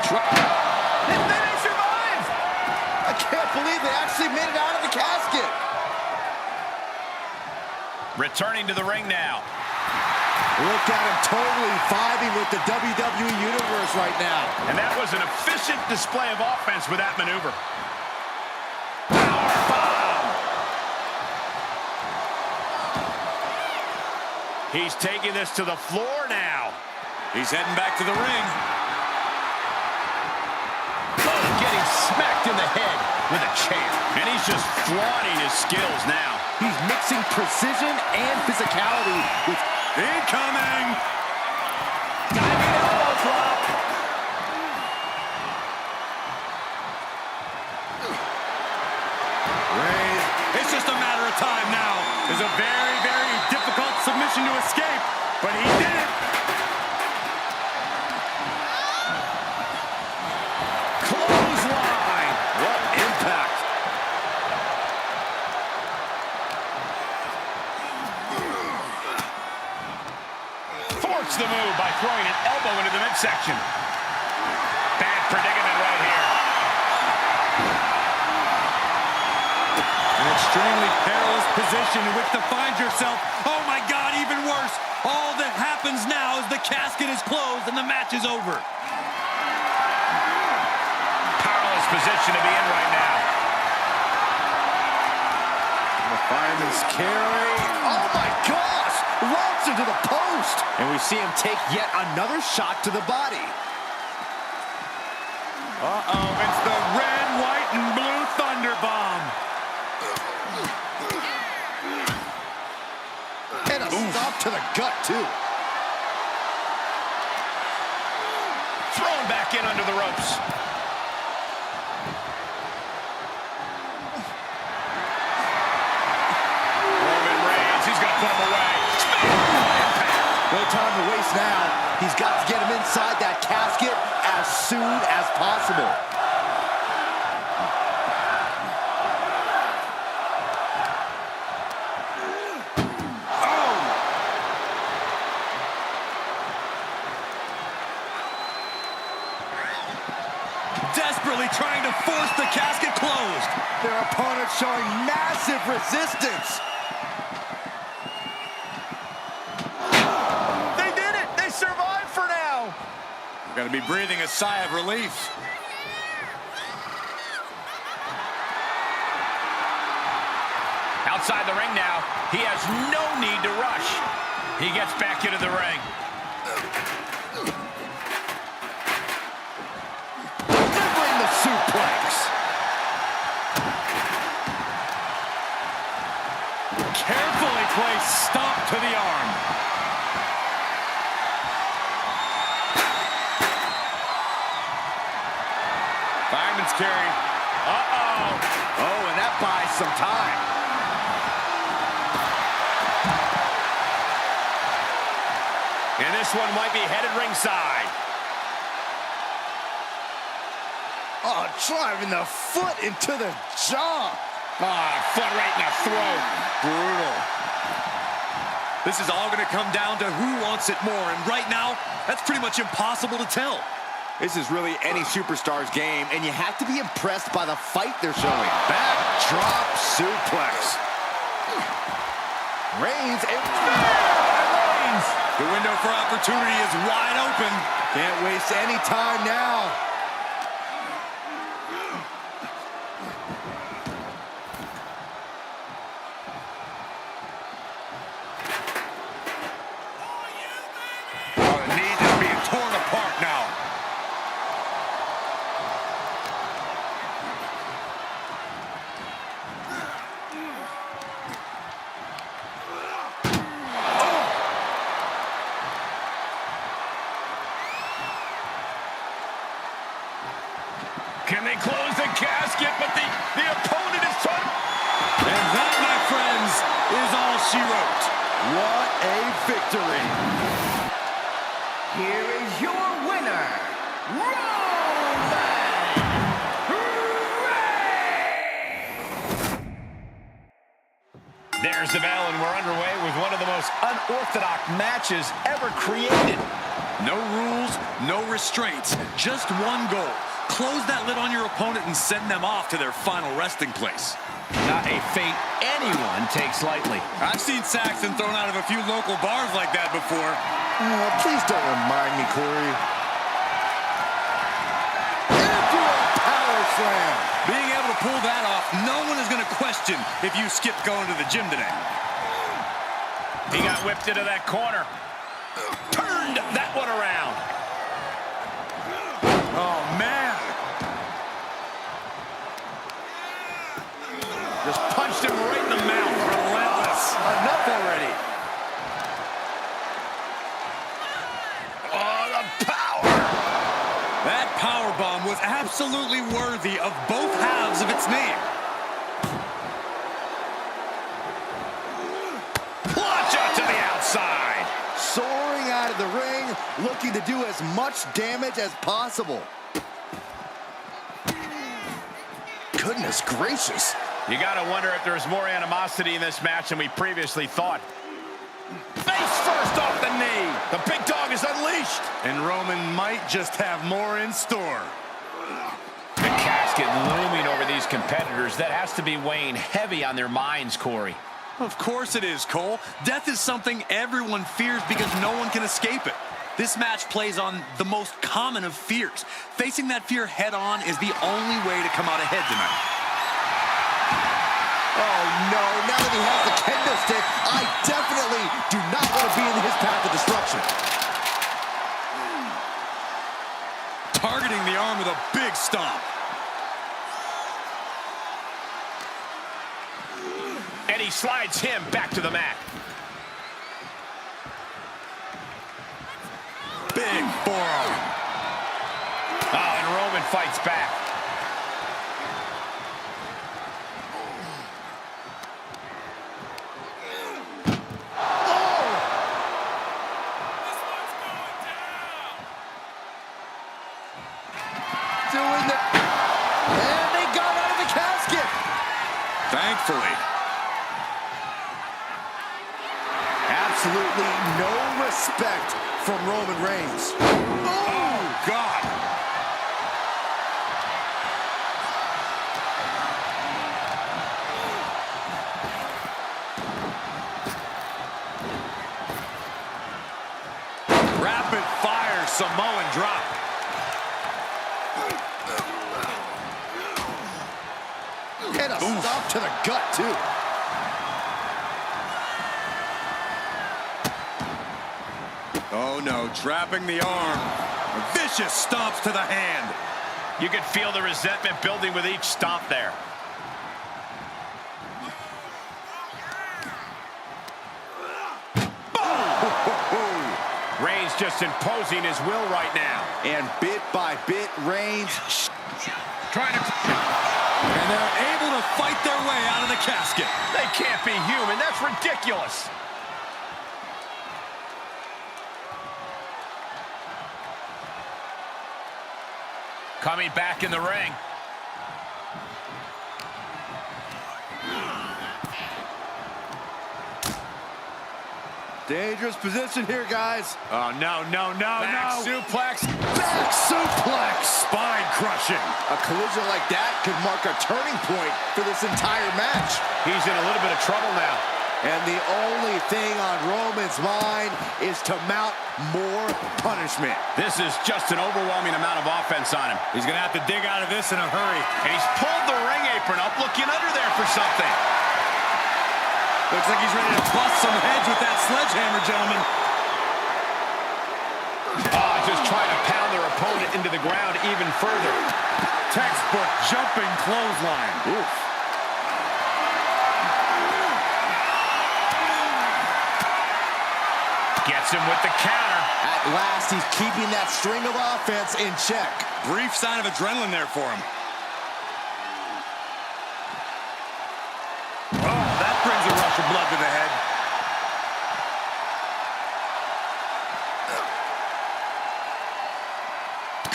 And then he survives! I can't believe they actually made it out of the casket. Returning to the ring now. Look at him totally vibing with the WWE Universe right now. And that was an efficient display of offense with that maneuver. Power bomb! He's taking this to the floor now. He's heading back to the ring. Oh, getting smacked in the head with a chair. And he's just flaunting his skills now. He's mixing precision and physicality with Incoming! Diving elbow drop. Reigns, it's just a matter of time now. It's a very, very difficult submission to escape, but he did it. Clothesline. what impact. Forced the move by throwing an elbow into the midsection. Bad predicament right here. An extremely perilous position in which to find yourself. Oh my God, even worse. All that happens now is the casket is closed and the match is over. Powerless position to be in right now. The fireman's carry. Oh my gosh! Launch into the post. And we see him take yet another shot to the body. Uh-oh, it's the red, white, and blue Thunder Bomb. And a stop to the gut, too. Thrown back in under the ropes. Roman Reigns, he's going to put him away. No time to waste now. He's got to get him inside that casket as soon as possible. Desperately trying to force the casket closed. Their opponent showing massive resistance. They did it. They survived for now. Got to be breathing a sigh of relief. Outside the ring now. He has no need to rush. He gets back into the ring. Delivering the suplex. Carefully placed stomp to the arm. Fireman's carry. Uh-oh. Oh, and that buys some time. And this one might be headed ringside. Oh, driving the foot into the jaw. Foot right in the throat. Brutal. This is all going to come down to who wants it more. And right now, that's pretty much impossible to tell. This is really any superstar's game, and you have to be impressed by the fight they're showing. Backdrop suplex. Reigns and Reigns. The window for opportunity is wide open. Can't waste any time now. Oh, the knee is being torn apart now. Can they close the casket? But the opponent is trying. And that, my friends, is all she wrote. What a victory. Here is your winner, Roman Reigns! There's the bell, and we're underway with one of the most unorthodox matches ever created. No rules, no restraints, just one goal. Close that lid on your opponent and send them off to their final resting place. Not a fate anyone takes lightly. I've seen Saxton thrown out of a few local bars like that before. Please don't remind me, Corey. Into a power slam. Being able to pull that off, no one is going to question if you skipped going to the gym today. He got whipped into that corner. Turned that one around. Oh, man. Just punched him right in the mouth. Relentless. Enough already. Oh, the power. That powerbomb was absolutely worthy of both halves of its name. Clutch out to the outside. Soaring out of the ring, looking to do as much damage as possible. Goodness gracious. You gotta wonder if there's more animosity in this match than we previously thought. Face first off the knee. The big dog is unleashed. And Roman might just have more in store. The casket looming over these competitors. That has to be weighing heavy on their minds, Corey. Of course it is, Cole. Death is something everyone fears because no one can escape it. This match plays on the most common of fears. Facing that fear head on is the only way to come out ahead tonight. Oh no, now that he has the kendo stick, I definitely do not want to be in his path of destruction. Targeting the arm with a big leg stomp. And he slides him back to the mat. Big forearm. Oh, and Roman fights back. And they got out of the casket. Thankfully. Absolutely no respect from Roman Reigns. Oh, God. Rapid fire Samoan drop. And a stop to the gut, too. Oh, no, trapping the arm. Vicious stomps to the hand. You could feel the resentment building with each stomp there. Reigns just imposing his will right now. And bit by bit, Reigns Trying to... And they're able to fight their way out of the casket. They can't be human. That's ridiculous. Coming back in the ring. dangerous position here, guys. Oh, no, no, no, Back no. suplex. Back suplex. Spine crushing. A collision like that could mark a turning point for this entire match. He's in a little bit of trouble now. And the only thing on Roman's mind is to mount more punishment. This is just an overwhelming amount of offense on him. He's going to have to dig out of this in a hurry. And he's pulled the ring apron up, looking under there for something. Looks like he's ready to bust some heads with that sledgehammer, gentlemen. Just trying to pound their opponent into the ground even further. Textbook jumping clothesline. Oof. Gets him with the counter. At last, he's keeping that string of offense in check. Brief sign of adrenaline there for him. Oh, that brings a rush of blood to the head.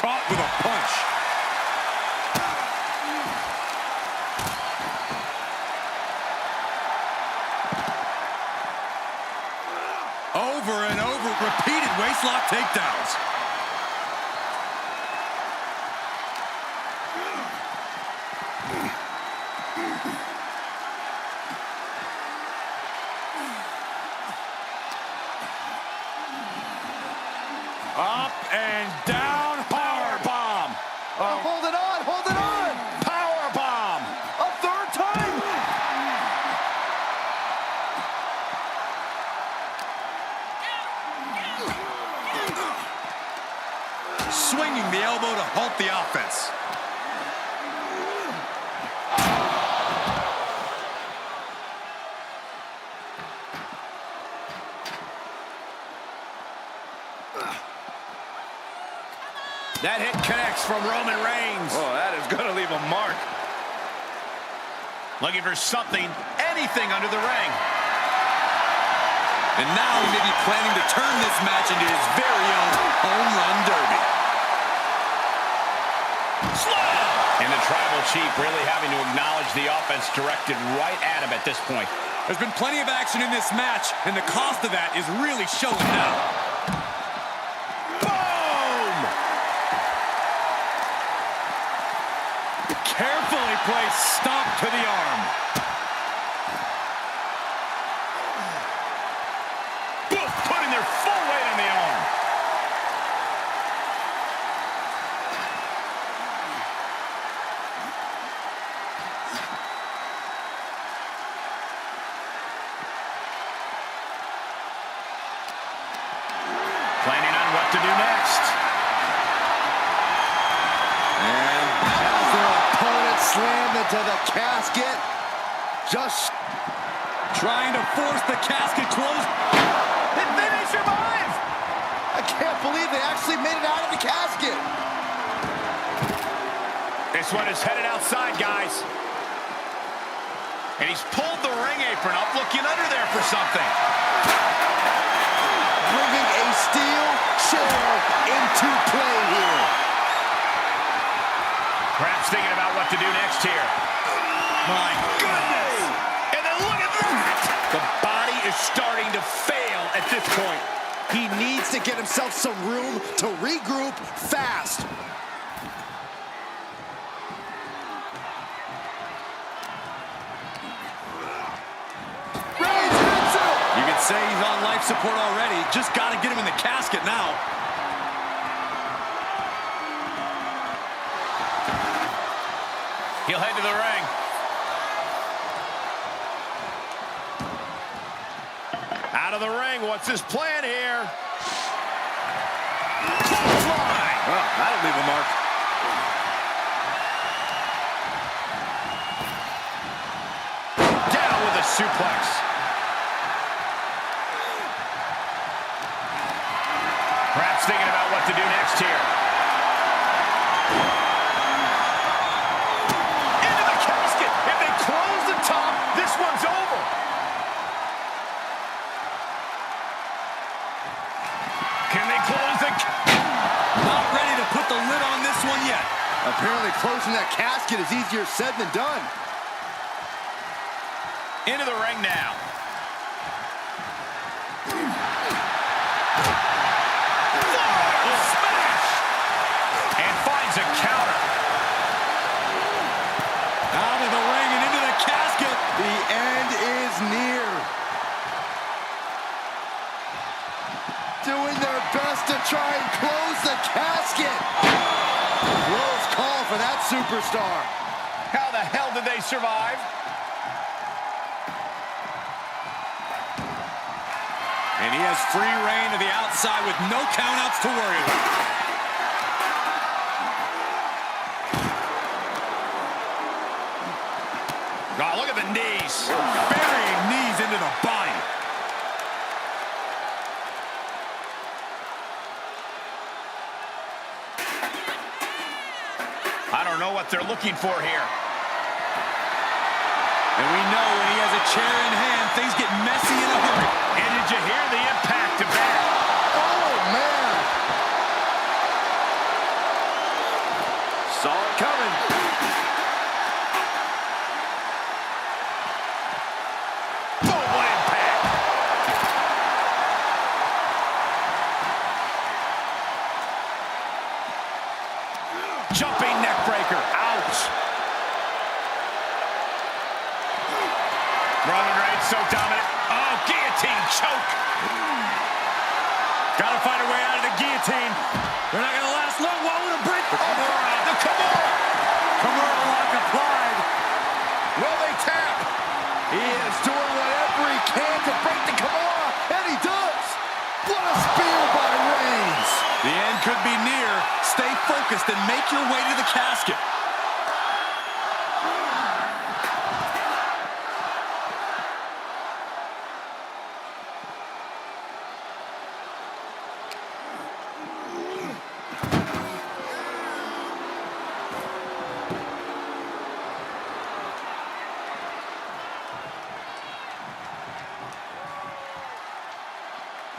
Caught with a punch. Over and over, repeated waistlock takedowns. Up and down, power bomb. Hold it on, hold it on. Power bomb. A third time. Swinging the elbow to halt the offense. That hit connects from Roman Reigns. Oh, that is going to leave a mark. Looking for something, anything under the ring. And now he may be planning to turn this match into his very own home run derby. And the Tribal Chief really having to acknowledge the offense directed right at him at this point. There's been plenty of action in this match, and the cost of that is really showing now. Boom! Carefully placed stomp to the arm. Both putting their full weight on the arm. Planning on what to do next. And into the casket. Just trying to force the casket closed. And then they survive! I can't believe they actually made it out of the casket. This one is headed outside, guys. And he's pulled the ring apron up, looking under there for something. Bringing a steel chair into play here. Perhaps thinking about what to do next here. My goodness! And then look at that! The body is starting to fail at this point. He needs to get himself some room to regroup fast. Reigns hits him! You can say he's on life support already. Just got to get him in the casket now. He'll head to the ring. Out of the ring, what's his plan here? Clothesline! Well, that'll leave a mark. Down with a suplex. Perhaps thinking about what to do next here. Into the casket. If they close the top, this one's over. Can they close the... Not ready to put the lid on this one yet. Apparently closing that casket is easier said than done. Into the ring now. Horrible smash! And finds a counter. Out of the ring and into the casket. The end is near. Doing their best to try and close the casket. Close call for that superstar. How the hell did they survive? And he has free reign to the outside with no countouts to worry about. Oh, look at the knees. Burying knees into the body. I don't know what they're looking for here. And we know when he has a chair in hand, things get messy in a hurry. And did you hear the impact of that? Oh, man. Saw it coming. Boom, what impact! Jumping neck breaker. Ouch! Roman Reigns so dominant. Oh, guillotine choke. Gotta find a way out of the guillotine. They're not gonna last long. What would a break? The Kimura. Kimura lock applied. Will they tap? He is doing whatever he can to break the Kimura, and he does. What a spear by Reigns. The end could be near. Stay focused and make your way to the casket.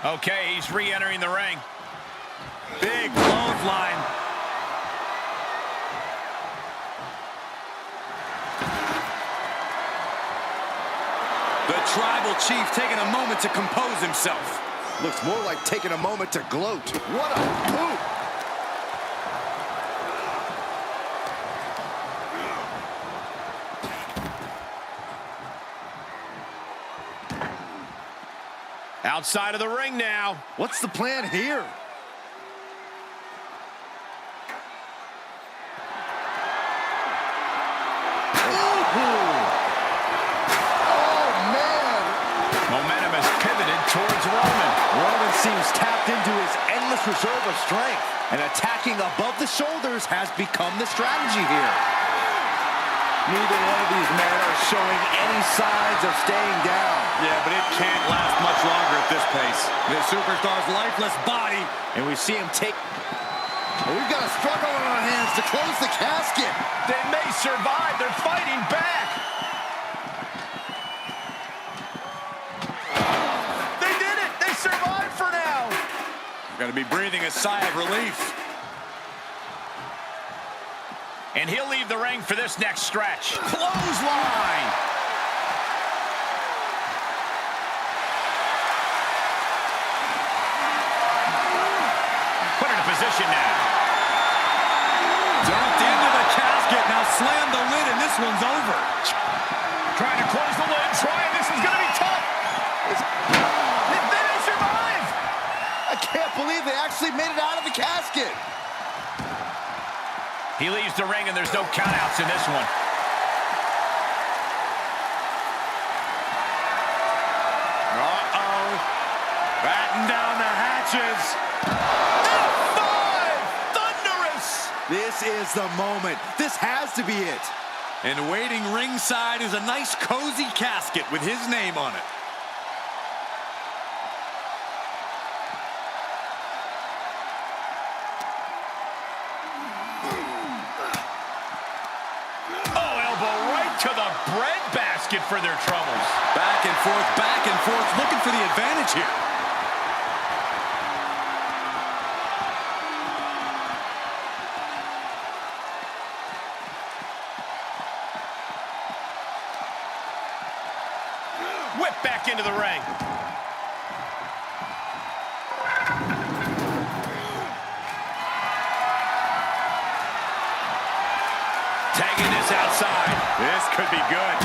Okay, he's re-entering the ring. Big clothesline. The tribal chief taking a moment to compose himself. Looks more like taking a moment to gloat. What a poop. Outside of the ring now. What's the plan here? Momentum has pivoted towards Roman. Roman seems tapped into his endless reserve of strength, and attacking above the shoulders has become the strategy here. Neither one of these men are showing any signs of staying down. Yeah, but it can't last much longer at this pace. This superstar's lifeless body, And we see him take... Well, we've got a struggle on our hands to close the casket. They may survive. They're fighting back. They did it. They survived for now. gonna be breathing a sigh of relief. And he'll leave the ring for this next stretch. Clothesline. Put in a position now. Dumped into the casket. Now slam the lid, and this one's over. Trying to close the lid. Trying. This is going to be tough. They may survive. I can't believe they actually made it out of the casket. He leaves the ring, and there's no countouts in this one. Uh-oh. Batten down the hatches. F5! Thunderous! This is the moment. This has to be it. And waiting ringside is a nice, cozy casket with his name on it. To the breadbasket for their troubles. Back and forth, looking for the advantage here. Whip back into the ring. Tagging this outside. This could be good.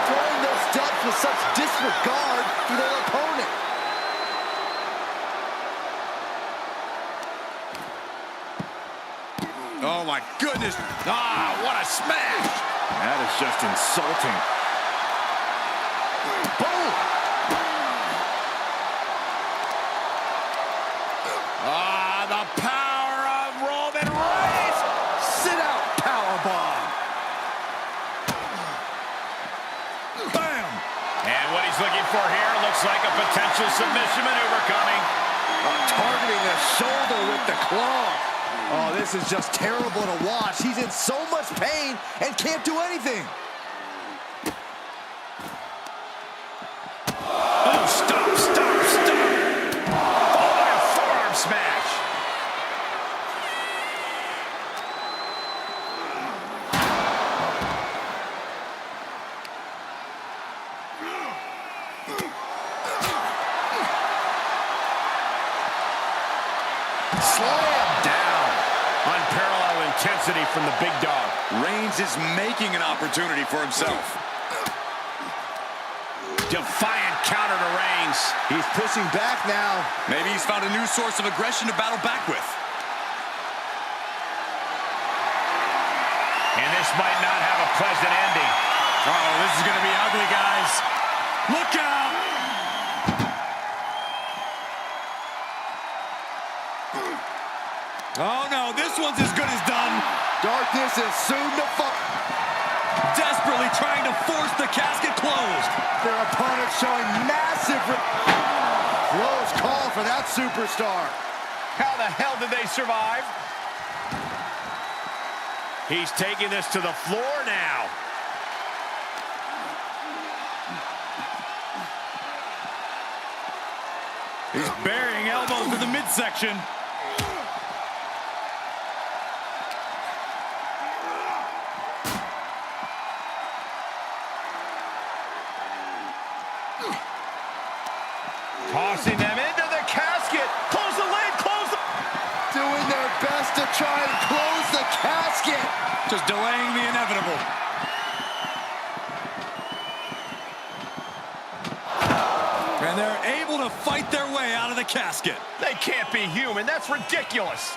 Throwing those steps with such disregard for their opponent. Oh, my goodness. Ah, what a smash. That is just insulting. Boom! Ah, the power of Roman Reigns. Sit out, powerbomb. Bam. And what he's looking for here looks like a potential submission maneuver coming. Targeting the shoulder with the claw. Oh, this is just terrible to watch. He's in so much pain and can't do anything. Oh, stop. Oh, what a forearm smash. Slam down. Unparalleled intensity from the big dog. Reigns is making an opportunity for himself. Defiant counter to Reigns. He's pushing back now. Maybe he's found a new source of aggression to battle back with. And this might not have a pleasant ending. Uh-oh, this is going to be ugly, guys. Look out! Oh, no, this one's as good as done. Darkness is soon to fall. Desperately trying to force the casket closed. Their opponent showing massive... Close call for that superstar. How the hell did they survive? He's taking this to the floor now. He's burying elbows to the midsection. Tossing them into the casket. Close the lid, close the... Doing their best to try and close the casket. Just delaying the inevitable. And they're able to fight their way out of the casket. They can't be human. That's ridiculous.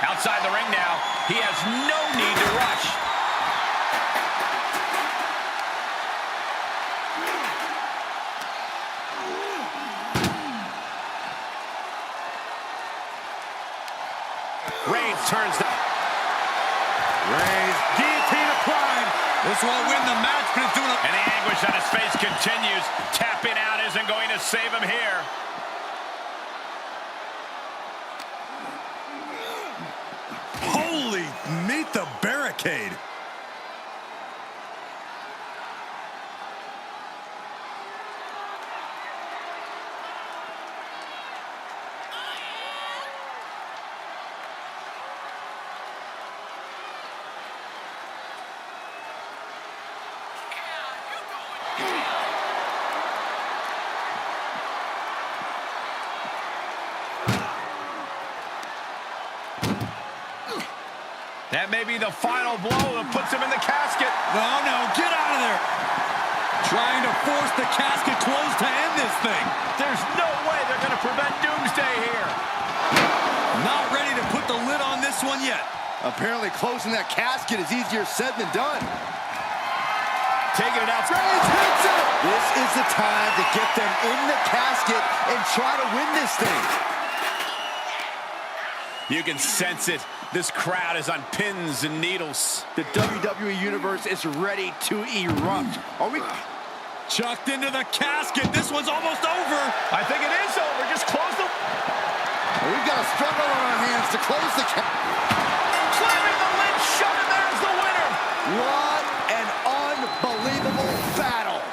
Outside the ring now. He has no need to rush. Reigns turns that. Reigns, guillotine applied. This won't win the match, but it's doing it. And the anguish on his face continues. Tapping out isn't going to save him here. Holy, meet the barricade. That may be the final blow that puts him in the casket. Oh, no, get out of there. Trying to force the casket closed to end this thing. There's no way they're going to prevent doomsday here. Not ready to put the lid on this one yet. Apparently closing that casket is easier said than done. Taking it out. Reigns hits it! This is the time to get them in the casket and try to win this thing. You can sense it. This crowd is on pins and needles. The WWE Universe is ready to erupt. Are we... Chucked into the casket. This one's almost over. I think it is over. Just close the... We've got a struggle on our hands to close the casket. Slamming the lid shut, and there's the winner. What an unbelievable battle.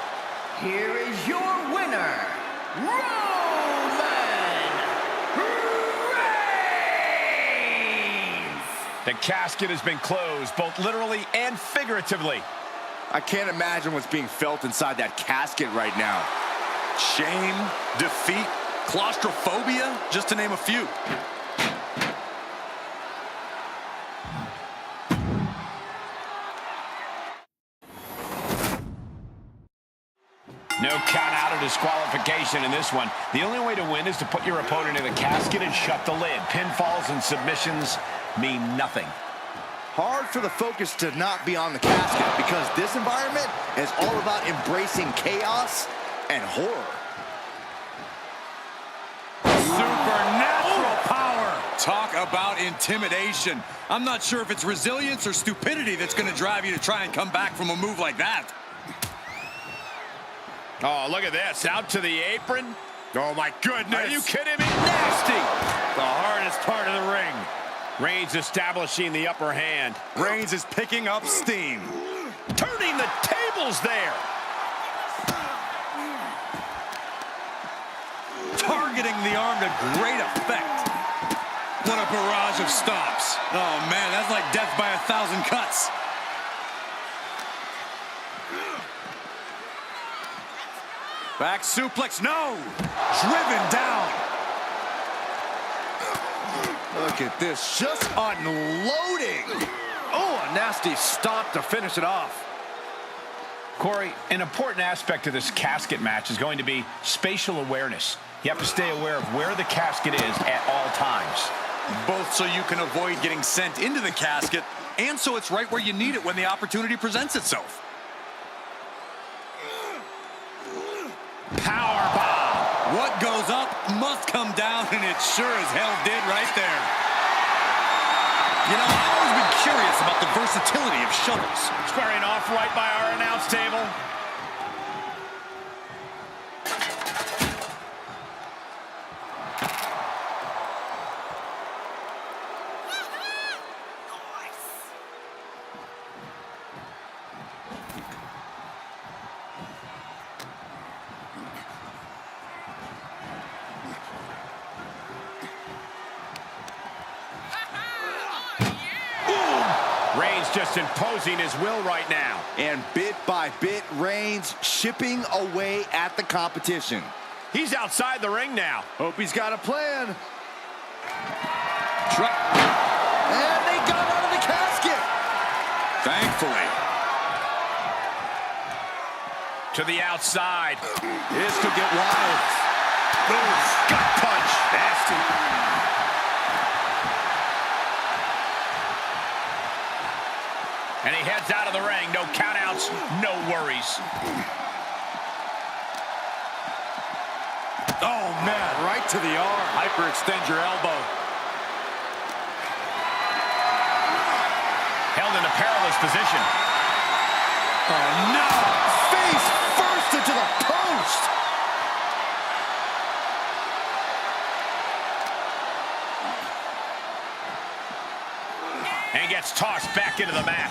Here is your winner, Roman Reigns! The casket has been closed, both literally and figuratively. I can't imagine what's being felt inside that casket right now. Shame, defeat, claustrophobia, just to name a few. No count out or disqualification in this one. The only way to win is to put your opponent in the casket and shut the lid. Pinfalls and submissions mean nothing. Hard for the focus to not be on the casket because this environment is all about embracing chaos and horror. Supernatural power. Talk about intimidation. I'm not sure if it's resilience or stupidity that's going to drive you to try and come back from a move like that. Oh, look at this. Out to the apron. Oh, my goodness. Are you kidding me? Nasty. The hardest part of the ring. Reigns establishing the upper hand. Reigns is picking up steam. Turning the tables there. Targeting the arm to great effect. What a barrage of stomps. Oh, man, that's like death by 1,000 cuts. Back suplex, no! Driven down. Look at this, just unloading. Oh, a nasty stop to finish it off. Corey, an important aspect of this casket match is going to be spatial awareness. You have to stay aware of where the casket is at all times. Both so you can avoid getting sent into the casket, and so it's right where you need it when the opportunity presents itself. Power bomb. What goes up must come down, and it sure as hell did right there. You know, I've always been curious about the versatility of shovels. Squaring off right by our announce table. Reigns just imposing his will right now. And bit by bit, Reigns chipping away at the competition. He's outside the ring now. Hope he's got a plan. Try. And they got out of the casket. Thankfully. To the outside. This could get wild. Boom. Gut punch. Nasty. And he heads out of the ring. No countouts, no worries. Oh, man, right to the arm. Hyperextend your elbow. Held in a perilous position. Oh, no! Face first into the post. And gets tossed back into the mat.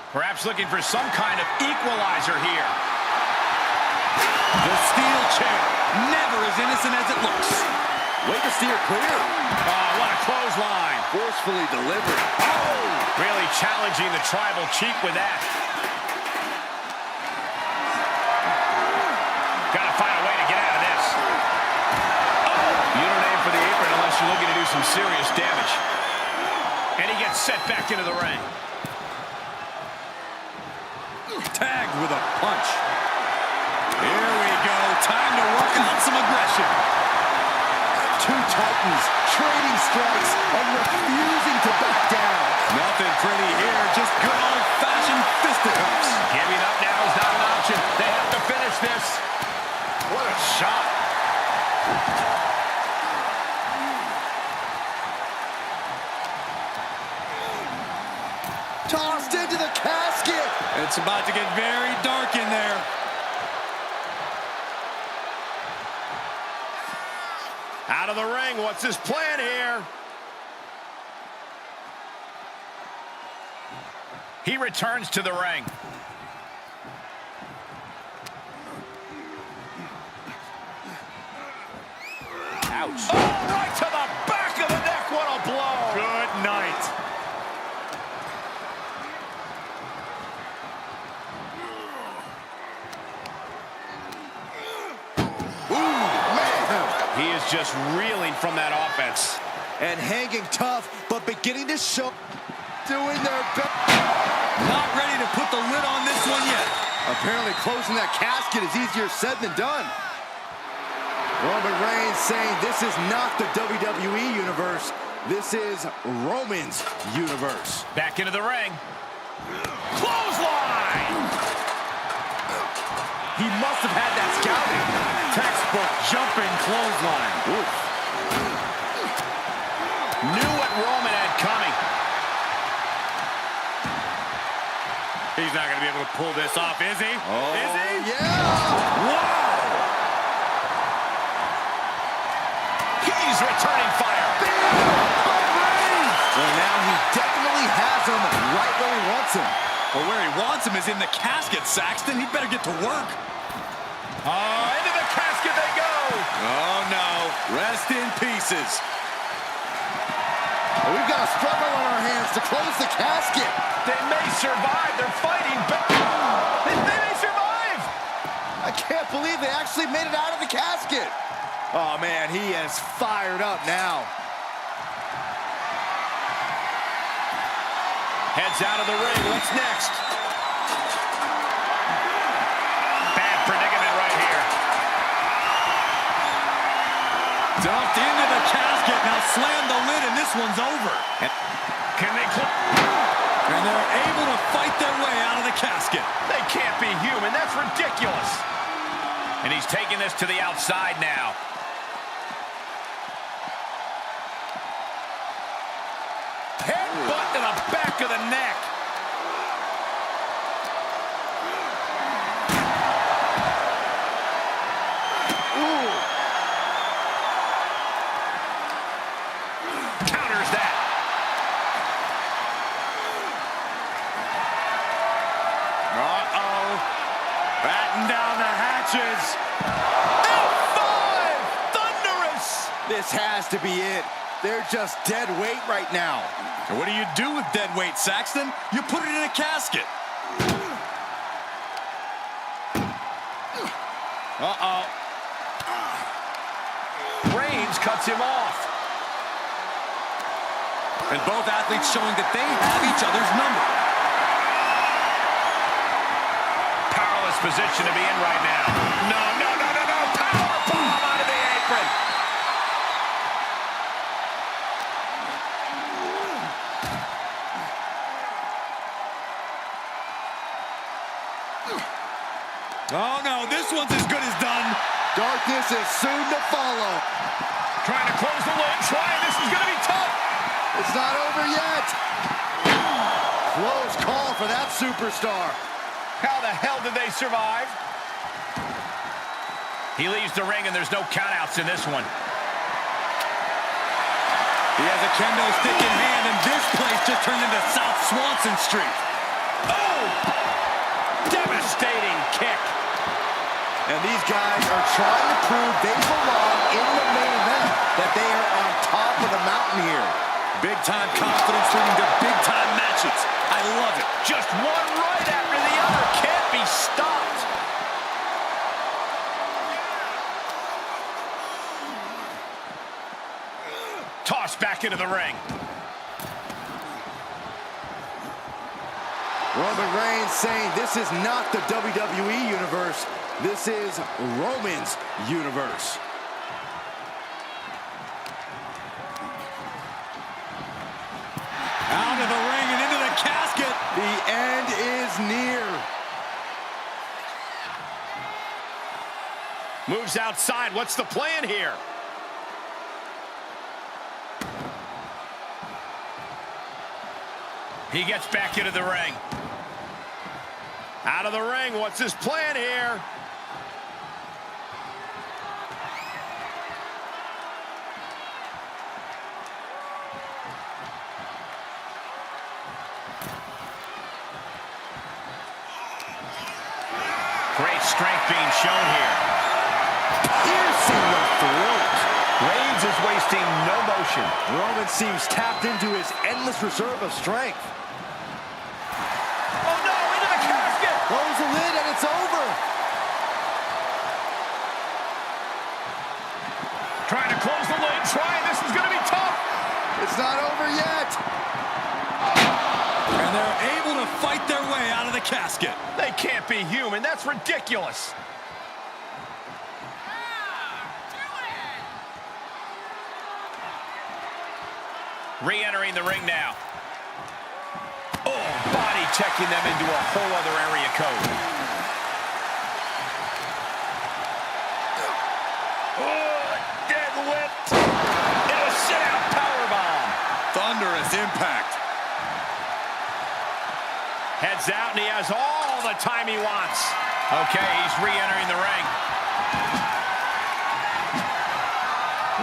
Perhaps looking for some kind of equalizer here. The steel chair, never as innocent as it looks. Way to steer clear. Oh, what a clothesline. Forcefully delivered. Oh! Really challenging the tribal chief with that. Gotta find a way to get out of this. Oh! You don't aim for the apron unless you're looking to do some serious damage. And he gets set back into the ring. Tagged with a punch. Here we go. Time to work on some aggression. Two titans trading strikes and refusing to back down. Nothing pretty here. Just good old-fashioned fisticuffs. Giving up now is not an option. They have to finish this. What a shot. Tossed into the casket. It's about to get very dark in there. Out of the ring. What's his plan here? He returns to the ring. Ouch. Oh, right to the back of the neck. What a blow. Good night. He is just reeling from that offense. And hanging tough, but beginning to show. Doing their best. Not ready to put the lid on this one yet. Apparently closing that casket is easier said than done. Roman Reigns saying this is not the WWE Universe. This is Roman's universe. Back into the ring. Clothesline! He must have had that scouting. Textbook jumping clothesline. Oof. Knew what Roman had coming. He's not going to be able to pull this off, is he? Oh, is he? yeah! Wow! He's returning fire. Well, now he definitely has him right where he wants him. Well, where he wants him is in the casket, Saxton. He better get to work. Into the casket they go. Oh, no. Rest in pieces. Well, we've got a struggle on our hands to close the casket. They may survive. They're fighting back. They may survive. I can't believe they actually made it out of the casket. Oh, man, he is fired up now. Heads out of the ring. What's next? Bad predicament right here. Dumped into the casket. Now slam the lid, and this one's over. Can they close? And they're able to fight their way out of the casket. They can't be human. That's ridiculous. And he's taking this to the outside now. Headbutt to the back of the neck. Ooh. Counters that. Uh-oh. Batten down the hatches. F5! Thunderous! This has to be it. They're just dead weight right now. And what do you do with dead weight, Saxton? You put it in a casket. Uh-oh. Reigns cuts him off. And both athletes showing that they have each other's number. Powerless position to be in right now. No, no, no, no, no. Power bomb out of the apron. Oh, no, this one's as good as done. Darkness is soon to follow. Trying to close the lid. Trying. This is going to be tough. It's not over yet. Close call for that superstar. How the hell did they survive? He leaves the ring, and there's no countouts in this one. He has a kendo stick in hand, and this place just turned into South Swanson Street. Oh! Devastating kick. And these guys are trying to prove they belong in the main event, that they are on top of the mountain here. Big-time confidence leading to big-time matches. I love it. Just one right after the other. Can't be stopped. Tossed back into the ring. Roman Reigns saying this is not the WWE Universe. This is Roman's universe. Out of the ring and into the casket. The end is near. Moves outside. What's the plan here? He gets back into the ring. Out of the ring. What's his plan here? Great strength being shown here. Piercing the throat. Reigns is wasting no motion. Roman seems tapped into his endless reserve of strength. Oh no, into the casket! Close the lid and it's over. Trying to close the lid, this is gonna be tough. It's not over yet. And they're able to fight their way out of the casket. They can't be human, that's ridiculous. Re-entering the ring now. Oh, body checking them into a whole other area code. Oh, deadlift. And a sit-out powerbomb. Thunderous impact. Heads out, and he has all the time he wants. Okay, he's re-entering the ring.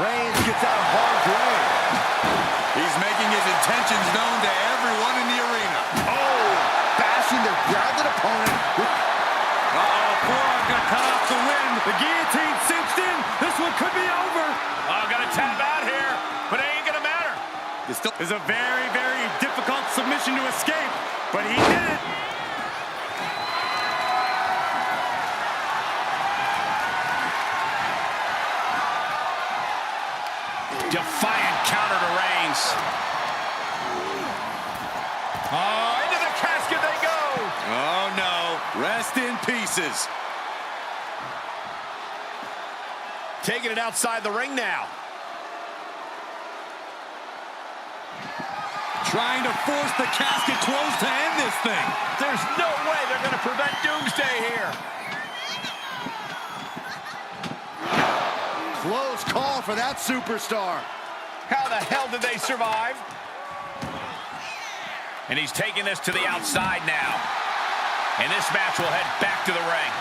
Reigns gets out hard ground. He's making his intentions known to everyone in the arena. Oh, bashing their grounded opponent. Forearm got cut off the win. The guillotine cinched in. This one could be over. Oh, gonna tap out here, but it ain't gonna matter. This is a very, very difficult submission to escape, but he did it. Defiant counter to Reigns. Oh, into the casket they go. Oh, no. Rest in pieces. Taking it outside the ring now. Trying to force the casket closed to end this thing. There's no way they're going to prevent Doomsday here. Close call for that superstar. How the hell did they survive? And he's taking this to the outside now. And this match will head back to the ring.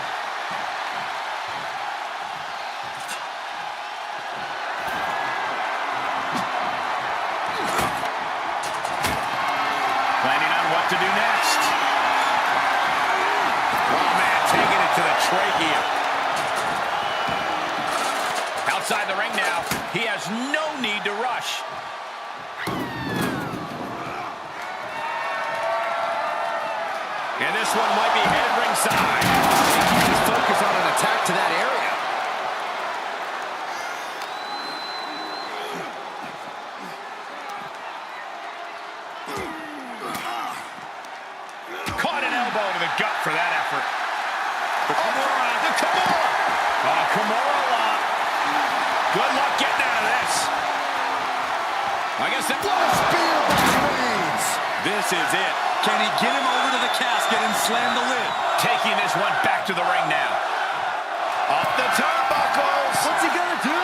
Planning on what to do next. Oh, man, taking it to the trachea. Outside the ring now. He has no need to rush. And this one might be headed ringside. Keep his focus on an attack to that area. Caught an elbow to the gut for that effort. The Kimura. The Kimura. Oh, Kimura lock. Good luck getting out of this. I guess that Spear by Reigns. This is it. Can he get him over to the casket and slam the lid? taking this one back to the ring now. Up the turnbuckles. What's he gonna do?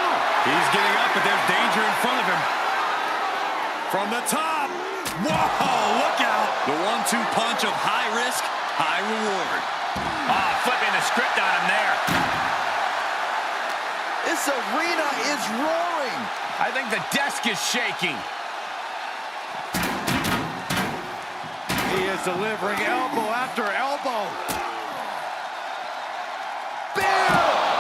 He's getting up, but there's danger in front of him. From the top. Whoa, look out. The 1-2 punch of high risk, high reward. Flipping the script on him there. This arena is roaring. I think the desk is shaking. He is delivering elbow after elbow. Bam!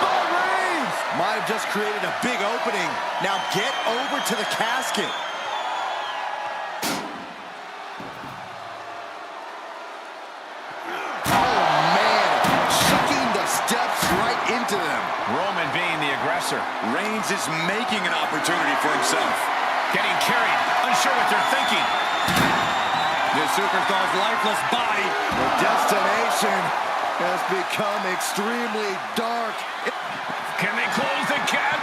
By Reigns! Might have just created a big opening. Now get over to the casket. Oh, man. Chucking the steps right into them. Roman being the aggressor. Reigns is making an opportunity for himself. Getting carried, unsure what they're thinking. The superstar's lifeless body. The destination has become extremely dark. Can they close the gap?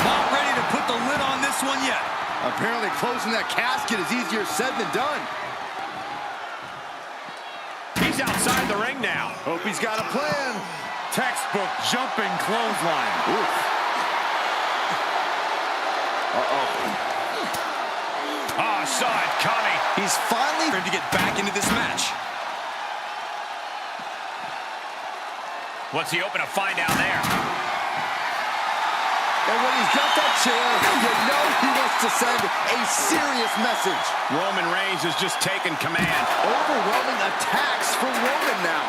Not ready to put the lid on this one yet. Apparently closing that casket is easier said than done. He's outside the ring now. Hope he's got a plan. Textbook jumping clothesline. Oof. Saw it coming. He's finally ready to get back into this match. What's he open to find down there? And when he's got that chair, you know he wants to send a serious message. Roman Reigns has just taken command. Overwhelming attacks for Roman now.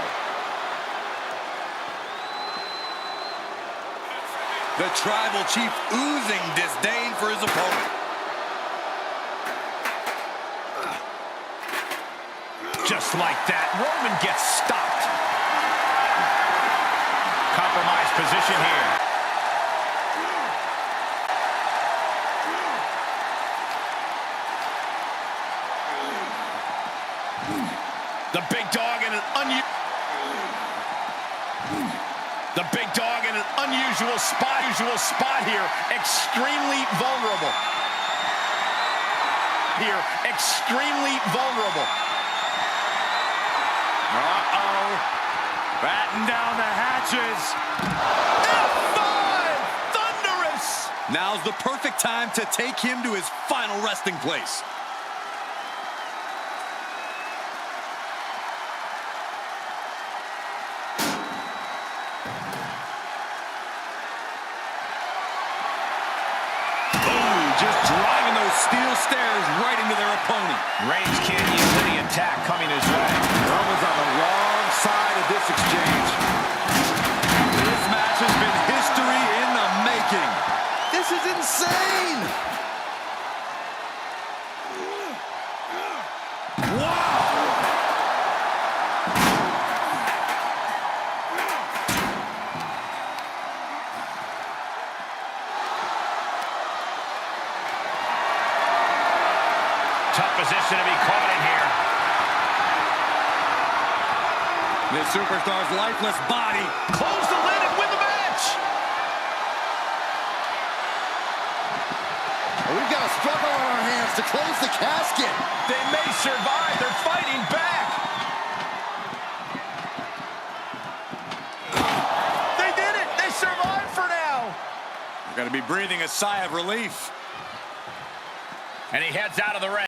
The tribal chief oozing disdain for his opponent. Just like that, Roman gets stopped. Compromised position here. The big dog in an unusual spot here. Extremely vulnerable. Uh-oh. Batten down the hatches. F5! Thunderous! Now's the perfect time to take him to his final resting place. Boom! Just driving those steel stairs right into their opponent. Reigns can't use any attack coming his way. Roman's on the wrong side of this exchange. This match has been history in the making. This is insane! Wow! Tough position to be caught in here. The superstar's lifeless body. Close the lid and win the match! We've got a struggle on our hands to close the casket. They may survive. They're fighting back. They did it. They survived for now. You're going to be breathing a sigh of relief. And he heads out of the ring.